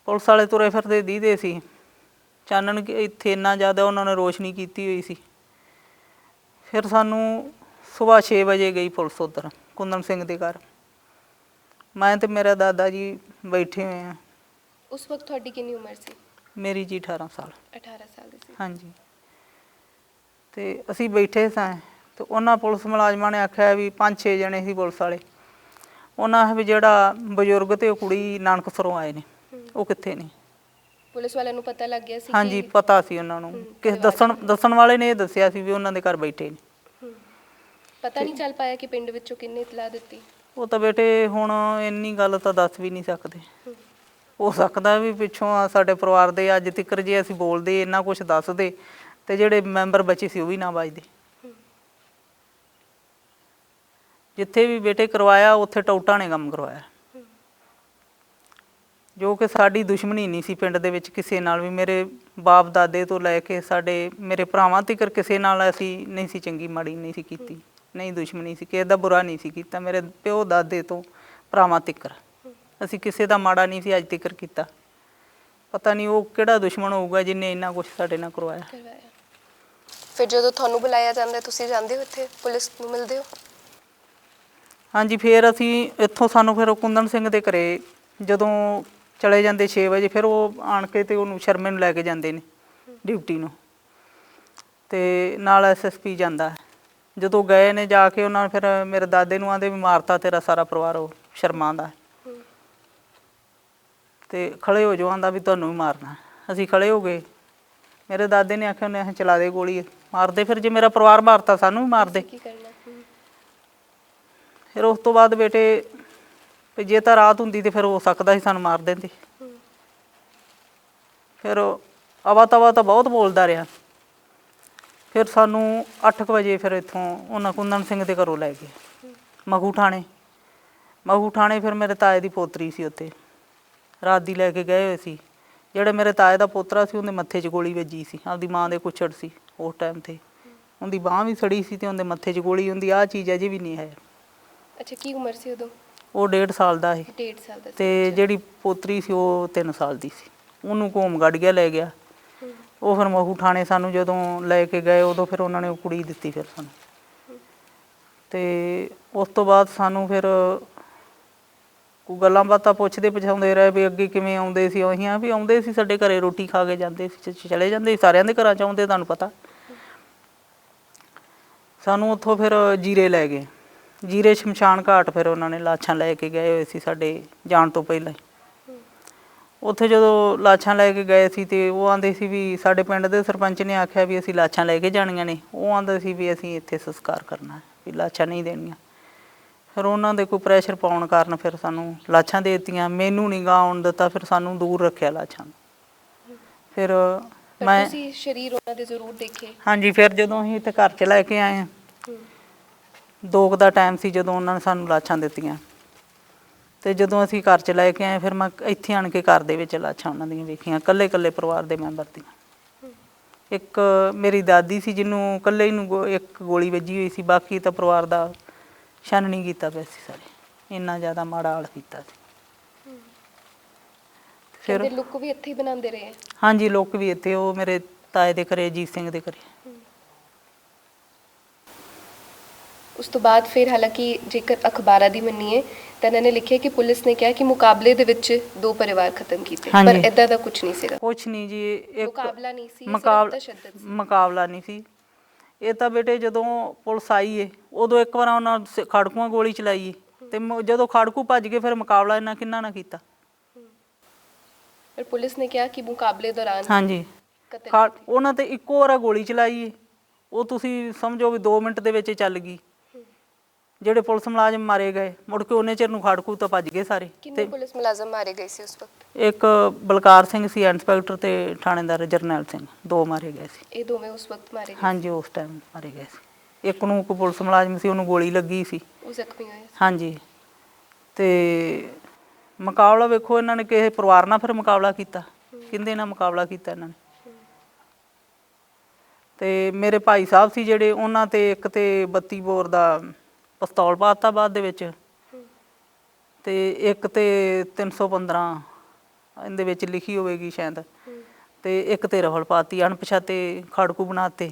ਪੁਲਿਸ ਵਾਲੇ ਤੁਰੇ ਫਿਰਦੇ ਦੀਦੇ ਸੀ, ਚਾਨਣ ਇੱਥੇ ਇੰਨਾ ਜ਼ਿਆਦਾ ਉਹਨਾਂ ਨੇ ਰੋਸ਼ਨੀ ਕੀਤੀ ਹੋਈ ਸੀ। ਫਿਰ ਸਾਨੂੰ ਸੁਬਾਹ 6 ਵਜੇ ਗਈ ਪੁਲਿਸ ਉੱਧਰ ਕੁੰਦਨ ਸਿੰਘ ਦੇ ਘਰ। ਮੈਂ ਤੇ ਮੇਰਾ ਦਾਦਾ ਜੀ ਬੈਠੇ ਹੋਏ ਹਾਂ। ਉਸ ਵਕਤ ਤੁਹਾਡੀ ਕਿੰਨੀ ਉਮਰ ਸੀ? ਮੇਰੀ ਜੀ 18 ਸਾਲ। 18 ਸਾਲ ਦੀ ਸੀ। ਹਾਂਜੀ। ਤੇ ਅਸੀਂ ਬੈਠੇ ਸਾਂ, ਤੇ ਉਹਨਾਂ ਪੁਲਿਸ ਮੁਲਾਜ਼ਮਾਂ ਨੇ ਆਖਿਆ ਵੀ 5-6 ਜਣੇ ਸੀ ਪੁਲਿਸ ਵਾਲੇ। ਉਹਨਾਂ ਵੀ ਜਿਹੜਾ ਬਜ਼ੁਰਗ ਤੇ ਉਹ ਕੁੜੀ ਨਾਨਕਸਰੋਂ ਆਏ ਨੇ, ਉਹ ਕਿੱਥੇ ਨੇ। ਪੁਲਿਸ ਵਾਲਿਆਂ ਨੂੰ ਪਤਾ ਲੱਗ ਗਿਆ ਸੀ ਹਾਂਜੀ, ਪਤਾ ਸੀ ਉਹਨਾਂ ਨੂੰ, ਕਿਸੇ ਦੱਸਣ ਵਾਲੇ ਨੇ ਇਹ ਦੱਸਿਆ ਸੀ ਵੀ ਉਹਨਾਂ ਦੇ ਘਰ ਬੈਠੇ ਨੇ। ਪਤਾ ਨਹੀਂ ਚੱਲ ਪਾਇਆ ਕਿ ਪਿੰਡ ਵਿੱਚੋਂ ਕਿੰਨੇ ਇਤਲਾਹ ਦਿੱਤੀ? ਉਹ ਤਾਂ ਬੇਟੇ ਹੁਣ ਇੰਨੀ ਗੱਲ ਤਾਂ ਦੱਸ ਵੀ ਨਹੀਂ ਸਕਦੇ। ਹੋ ਸਕਦਾ ਵੀ ਪਿੱਛੋਂ ਸਾਡੇ ਪਰਿਵਾਰ ਦੇ ਅੱਜ ਤੱਕ ਜੇ ਅਸੀਂ ਬੋਲਦੇ ਇੰਨਾ ਕੁਛ ਦੱਸਦੇ ਤੇ ਜਿਹੜੇ ਮੈਂਬਰ ਬਚੇ ਸੀ ਉਹ ਵੀ ਨਾ ਵੱਜਦੇ। ਜਿੱਥੇ ਵੀ ਬੇਟੇ ਕਰਵਾਇਆ ਉੱਥੇ ਟੌਟਾਂ ਨੇ ਕੰਮ ਕਰਵਾਇਆ, ਜੋ ਕਿ ਸਾਡੀ ਦੁਸ਼ਮਣੀ ਨਹੀਂ ਸੀ ਪਿੰਡ ਦੇ ਵਿੱਚ ਕਿਸੇ ਨਾਲ ਵੀ। ਮੇਰੇ ਬਾਪ ਦਾਦੇ ਤੋਂ ਲੈ ਕੇ ਸਾਡੇ ਮੇਰੇ ਭਰਾਵਾਂ ਤੱਕ ਕਿਸੇ ਨਾਲ ਅਸੀਂ ਨਹੀਂ ਸੀ ਚੰਗੀ ਮਾੜੀ ਨਹੀਂ ਸੀ ਕੀਤੀ, ਨਹੀਂ ਦੁਸ਼ਮਣੀ ਸੀ, ਕਿਸੇ ਦਾ ਬੁਰਾ ਨਹੀਂ ਸੀ ਕੀਤਾ। ਮੇਰੇ ਪਿਓ ਦਾਦੇ ਤੋਂ ਭਰਾਵਾਂ ਤੱਕ ਅਸੀਂ ਕਿਸੇ ਦਾ ਮਾੜਾ ਨਹੀਂ ਸੀ ਅੱਜ ਤੱਕ ਕੀਤਾ। ਪਤਾ ਨਹੀਂ ਉਹ ਕਿਹੜਾ ਦੁਸ਼ਮਣ ਹੋਊਗਾ ਜਿਹਨੇ ਇੰਨਾ ਕੁਛ ਸਾਡੇ ਨਾਲ ਕਰਵਾਇਆ। ਫਿਰ ਜਦੋਂ ਤੁਹਾਨੂੰ ਬੁਲਾਇਆ ਜਾਂਦਾ ਤੁਸੀਂ ਜਾਂਦੇ ਹੋ ਇੱਥੇ, ਪੁਲਿਸ ਨੂੰ ਮਿਲਦੇ ਹੋ? ਹਾਂਜੀ, ਫਿਰ ਅਸੀਂ ਇੱਥੋਂ ਸਾਨੂੰ ਫਿਰ ਕੁੰਦਨ ਸਿੰਘ ਦੇ ਘਰੇ ਜਦੋਂ ਚਲੇ ਜਾਂਦੇ 6 ਵਜੇ, ਫਿਰ ਉਹ ਆਣ ਕੇ ਤੇ ਉਹਨੂੰ ਸ਼ਰਮੇ ਨੂੰ ਲੈ ਕੇ ਜਾਂਦੇ ਨੇ ਡਿਊਟੀ ਨੂੰ, ਤੇ ਨਾਲ SSP ਜਾਂਦਾ। ਜਦੋਂ ਗਏ ਨੇ ਜਾ ਕੇ ਉਹਨਾਂ ਫਿਰ ਮੇਰੇ ਦਾਦੇ ਨੂੰ ਆਂਦੇ ਵੀ ਮਾਰਤਾ ਤੇਰਾ ਸਾਰਾ ਪਰਿਵਾਰ ਉਹ ਸ਼ਰਮਾ ਦਾ, ਤੇ ਖੜੇ ਹੋ ਜਾਓ, ਆਂਦਾ ਵੀ ਤੁਹਾਨੂੰ ਵੀ ਮਾਰਨਾ। ਅਸੀਂ ਖੜੇ ਹੋ ਗਏ। ਮੇਰੇ ਦਾਦੇ ਨੇ ਆਖਿਆ ਉਹਨੇ ਚਲਾ ਦੇ ਗੋਲੀ, ਮਾਰਦੇ। ਫਿਰ ਜੇ ਮੇਰਾ ਪਰਿਵਾਰ ਮਾਰਤਾ ਸਾਨੂੰ ਵੀ ਮਾਰਦੇ। ਫਿਰ ਉਸ ਤੋਂ ਬਾਅਦ ਬੇਟੇ ਵੀ ਜੇ ਤਾਂ ਰਾਤ ਹੁੰਦੀ ਤੇ ਫਿਰ ਹੋ ਸਕਦਾ ਸੀ ਸਾਨੂੰ ਮਾਰ ਦਿੰਦੇ। ਫਿਰ ਅਵਾ ਤਵਾ ਤਾਂ ਬਹੁਤ ਬੋਲਦਾ ਰਿਹਾ। ਫਿਰ ਸਾਨੂੰ 8 ਵਜੇ ਫਿਰ ਇੱਥੋਂ ਉਹਨਾਂ ਕੁੰਦਨ ਸਿੰਘ ਦੇ ਘਰੋਂ ਲੈ ਗਏ ਮਖੂ ਥਾਣੇ। ਫਿਰ ਮੇਰੇ ਤਾਏ ਦੀ ਪੋਤਰੀ ਸੀ ਉੱਥੇ, ਰਾਤ ਦੀ ਲੈ ਕੇ ਗਏ ਹੋਏ ਸੀ। ਜਿਹੜੇ ਮੇਰੇ ਤਾਏ ਦਾ ਪੋਤਰਾ ਸੀ ਉਹਦੇ ਮੱਥੇ 'ਚ ਗੋਲੀ ਵੱਜੀ ਸੀ, ਆਪਦੀ ਮਾਂ ਦੇ ਕੁੱਛੜ ਸੀ ਉਸ ਟਾਈਮ 'ਤੇ। ਉਹਦੀ ਬਾਂਹ ਵੀ ਸੜੀ ਸੀ ਤੇ ਉਹਦੇ ਮੱਥੇ 'ਚ ਗੋਲੀ। ਉਹਦੀ ਆਹ ਚੀਜ਼ ਅਜੇ ਵੀ ਨਹੀਂ ਹੈ। ਅੱਛਾ, ਕੀ ਉਮਰ ਸੀ ਉਦੋਂ? ਉਹ 1.5 ਸਾਲ ਦਾ ਸੀ। 1.5 ਸਾਲ ਦਾ। ਤੇ ਜਿਹੜੀ ਪੋਤਰੀ ਸੀ ਉਹ 3 ਸਾਲ ਦੀ ਸੀ। ਉਹਨੂੰ ਘੋਮਗੜ੍ਹੀਆ ਲੈ ਗਿਆ ਉਹ। ਫਿਰ ਮਖੂ ਥਾਣੇ ਸਾਨੂੰ ਜਦੋਂ ਲੈ ਕੇ ਗਏ ਉਦੋਂ ਫਿਰ ਉਹਨਾਂ ਨੇ ਉਹ ਕੁੜੀ ਦਿੱਤੀ ਫਿਰ ਸਾਨੂੰ। ਤੇ ਉਸ ਤੋਂ ਬਾਅਦ ਸਾਨੂੰ ਫਿਰ ਕੋਈ ਗੱਲਾਂ ਬਾਤਾਂ ਪੁੱਛਦੇ ਪਛਾਉਂਦੇ ਰਹੇ ਵੀ ਅੱਗੇ ਕਿਵੇਂ ਆਉਂਦੇ ਸੀ। ਅਸੀਂ ਵੀ ਆਉਂਦੇ ਸੀ, ਸਾਡੇ ਘਰੇ ਰੋਟੀ ਖਾ ਕੇ ਜਾਂਦੇ ਸੀ, ਚਲੇ ਜਾਂਦੇ ਸੀ, ਸਾਰਿਆਂ ਦੇ ਘਰਾਂ 'ਚ ਆਉਂਦੇ, ਤੁਹਾਨੂੰ ਪਤਾ। ਸਾਨੂੰ ਉੱਥੋਂ ਫਿਰ ਜੀਰੇ ਲੈ ਗਏ, ਜੀਰੇ ਸ਼ਮਸ਼ਾਨ ਘਾਟ। ਫਿਰ ਉਹਨਾਂ ਨੇ ਲਾਸ਼ਾਂ ਲੈ ਕੇ ਗਏ ਹੋਏ ਸੀ ਸਾਡੇ ਜਾਣ ਤੋਂ ਪਹਿਲਾਂ ਹੀ। ਉੱਥੇ ਜਦੋਂ ਲਾਸ਼ਾਂ ਲੈ ਕੇ ਗਏ ਸੀ ਤੇ ਉਹ ਆਂਦੇ ਸੀ ਵੀ ਸਾਡੇ ਪਿੰਡ ਦੇ ਸਰਪੰਚ ਨੇ ਆਖਿਆ ਵੀ ਅਸੀਂ ਲਾਸ਼ਾਂ ਲੈ ਕੇ ਜਾਣੀਆਂ ਨੇ। ਉਹ ਆਂਦਾ ਸੀ ਵੀ ਅਸੀਂ ਇੱਥੇ ਸੰਸਕਾਰ ਕਰਨਾ, ਵੀ ਲਾਸ਼ਾਂ ਨਹੀਂ ਦੇਣੀਆਂ। ਫਿਰ ਉਹਨਾਂ ਦੇ ਕੋਈ ਪ੍ਰੈਸ਼ਰ ਪਾਉਣ ਕਾਰਨ ਫਿਰ ਸਾਨੂੰ ਲਾਸ਼ਾਂ ਦੇ ਦਿੱਤੀਆਂ। ਮੈਨੂੰ ਨਹੀਂ ਗਾ ਆਉਣ ਦਿੱਤਾ, ਫਿਰ ਸਾਨੂੰ ਦੂਰ ਰੱਖਿਆ ਲਾਸ਼ਾਂ ਨੂੰ। ਫਿਰ ਮੈਂ ਤੁਸੀਂ ਸ਼ਰੀਰ ਉਹਨਾਂ ਦੇ ਜ਼ਰੂਰ ਦੇਖੇ? ਹਾਂਜੀ। ਫਿਰ ਜਦੋਂ ਅਸੀਂ ਇੱਥੇ ਘਰ 'ਚ ਲੈ ਕੇ ਆਏ ਹਾਂ, 2 ਦਾ ਟਾਈਮ ਸੀ ਜਦੋਂ ਉਹਨਾਂ ਨੇ ਸਾਨੂੰ ਲਾਸ਼ਾਂ ਦਿੱਤੀਆਂ। ਤੇ ਜਦੋਂ ਅਸੀਂ ਘਰ 'ਚ ਲੈ ਕੇ ਆਏ ਫਿਰ ਮੈਂ ਇੱਥੇ ਆਣ ਕੇ ਘਰ ਦੇ ਵਿੱਚ ਲਾਸ਼ਾਂ ਉਹਨਾਂ ਦੀਆਂ ਵੇਖੀਆਂ, ਇਕੱਲੇ ਪਰਿਵਾਰ ਦੇ ਮੈਂਬਰ ਦੀਆਂ। ਇੱਕ ਮੇਰੀ ਦਾਦੀ ਸੀ ਜਿਹਨੂੰ ਇਕੱਲੇ ਨੂੰ ਇੱਕ ਗੋਲੀ ਵੱਜੀ ਹੋਈ ਸੀ, ਬਾਕੀ ਤਾਂ ਪਰਿਵਾਰ ਦਾ ਛਾਨਣੀ ਕੀਤਾ ਪਿਆ ਸੀ ਸਾਰੇ। ਇੰਨਾ ਜ਼ਿਆਦਾ ਮਾੜਾ ਹਾਲ ਕੀਤਾ ਸੀ। ਫਿਰ ਲੁੱਕ ਵੀ ਇੱਥੇ ਹੀ ਬਣਾਉਂਦੇ ਰਹੇ? ਹਾਂਜੀ, ਲੁੱਕ ਵੀ ਇੱਥੇ, ਉਹ ਮੇਰੇ ਤਾਏ ਦੇ ਘਰੇ, ਅਜੀਤ ਸਿੰਘ ਦੇ ਘਰੇ। ਉਸ ਤੋਂ ਬਾਅਦ ਫਿਰ ਹਾਲਾਂਕਿ ਜੇਕਰ ਅਖਬਾਰਾਂ ਦੀ ਮੰਨੀਏ ਤਾਂ ਇਹਨਾਂ ਨੇ ਲਿਖਿਆ ਕਿ ਪੁਲਿਸ ਨੇ ਕਿਹਾ ਕਿ ਮੁਕਾਬਲੇ ਦੇ ਵਿੱਚ 2 ਪਰਿਵਾਰ ਖਤਮ ਕੀਤੇ, ਪਰ ਇਦਾਂ ਦਾ ਕੁਝ ਨਹੀਂ ਸੀਗਾ। ਕੁਝ ਨਹੀਂ ਜੀ, ਇੱਕ ਮੁਕਾਬਲਾ ਨਹੀਂ ਸੀ, ਸਿਰਫ ਤਸ਼ੱਦਦ ਸੀ। ਮੁਕਾਬਲਾ ਨਹੀਂ ਸੀ। ਇਹ ਤਾਂ ਬੇਟੇ ਜਦੋਂ ਪੁਲਿਸ ਆਈ ਏ ਉਦੋਂ ਇੱਕ ਵਾਰ ਉਹਨਾਂ ਖਾੜਕੂਆਂ ਗੋਲੀ ਚਲਾਈ ਏ, ਤੇ ਜਦੋਂ ਖਾੜਕੂ ਭੱਜ ਗਏ ਫਿਰ ਮੁਕਾਬਲਾ ਇਹਨਾਂ ਕਿੰਨਾ ਨਾ ਕੀਤਾ। ਪਰ ਪੁਲਿਸ ਨੇ ਕਿਹਾ ਕਿ ਮੁਕਾਬਲੇ ਦੌਰਾਨ ਉਹਨਾਂ ਤੇ ਇੱਕੋ ਵਾਰ ਗੋਲੀ ਚਲਾਈ ਏ, ਉਹ ਤੁਸੀਂ ਸਮਝੋ ਵੀ 2 ਮਿੰਟ ਦੇ ਵਿੱਚ ਚੱਲ ਗਈ। ਜਿਹੜੇ ਪੁਲਿਸ ਮੁਲਾਜ਼ਮ ਮਾਰੇ ਗਏ, ਮੁੜ ਕੇ ਉਹਨੇ ਚਿਰ ਨੂੰ ਖਾੜਕੂ ਤਾਂ ਭੱਜ ਗਏ ਸਾਰੇ। ਕਿੰਨੇ ਪੁਲਿਸ ਮੁਲਾਜ਼ਮ ਮਾਰੇ ਗਏ ਸੀ ਉਸ ਵਕਤ? ਇੱਕ ਬਲਕਾਰ ਸਿੰਘ ਸੀ ਇੰਸਪੈਕਟਰ, ਤੇ ਥਾਣੇਦਾਰ ਜਰਨੈਲ ਸਿੰਘ, 2 ਮਾਰੇ ਗਏ ਸੀ। ਇਹ ਦੋਵੇਂ ਉਸ ਵਕਤ ਮਾਰੇ ਗਏ? ਹਾਂਜੀ, ਉਸ ਟਾਈਮ ਮਾਰੇ ਗਏ ਸੀ। ਇੱਕ ਨੂੰ ਕੋਈ ਪੁਲਿਸ ਮੁਲਾਜ਼ਮ ਸੀ, ਉਹਨੂੰ ਗੋਲੀ ਲੱਗੀ ਸੀ, ਉਹ ਜ਼ਖਮੀ ਹੋਇਆ ਸੀ। ਹਾਂਜੀ। ਤੇ ਮੁਕਾਬਲਾ ਵੇਖੋ ਇਹਨਾਂ ਨੇ ਕਿਸੇ ਪਰਿਵਾਰ ਨਾਲ ਫਿਰ ਮੁਕਾਬਲਾ ਕੀਤਾ, ਕਿਹਦੇ ਨਾਲ ਮੁਕਾਬਲਾ ਕੀਤਾ ਇਹਨਾਂ ਨੇ। ਤੇ ਮੇਰੇ ਭਾਈ ਸਾਹਿਬ ਸੀ ਜਿਹੜੇ, ਉਹਨਾਂ ਤੇ ਇੱਕ ਤੇ 32 ਬੋਰ ਦਾ ਪਿਸਤੌਲ ਪਾਤਾ ਬਾਅਦ ਦੇ ਵਿੱਚ, ਤੇ ਇੱਕ ਤੇ 315 ਇਹਦੇ ਵਿੱਚ ਲਿਖੀ ਹੋਵੇਗੀ ਸ਼ਾਇਦ, ਤੇ ਇੱਕ ਤੇ ਰਫਲ ਪਾਤੀ। ਅਣਪਛਾਤੇ ਖਾੜਕੂ ਬਣਾਤੇ।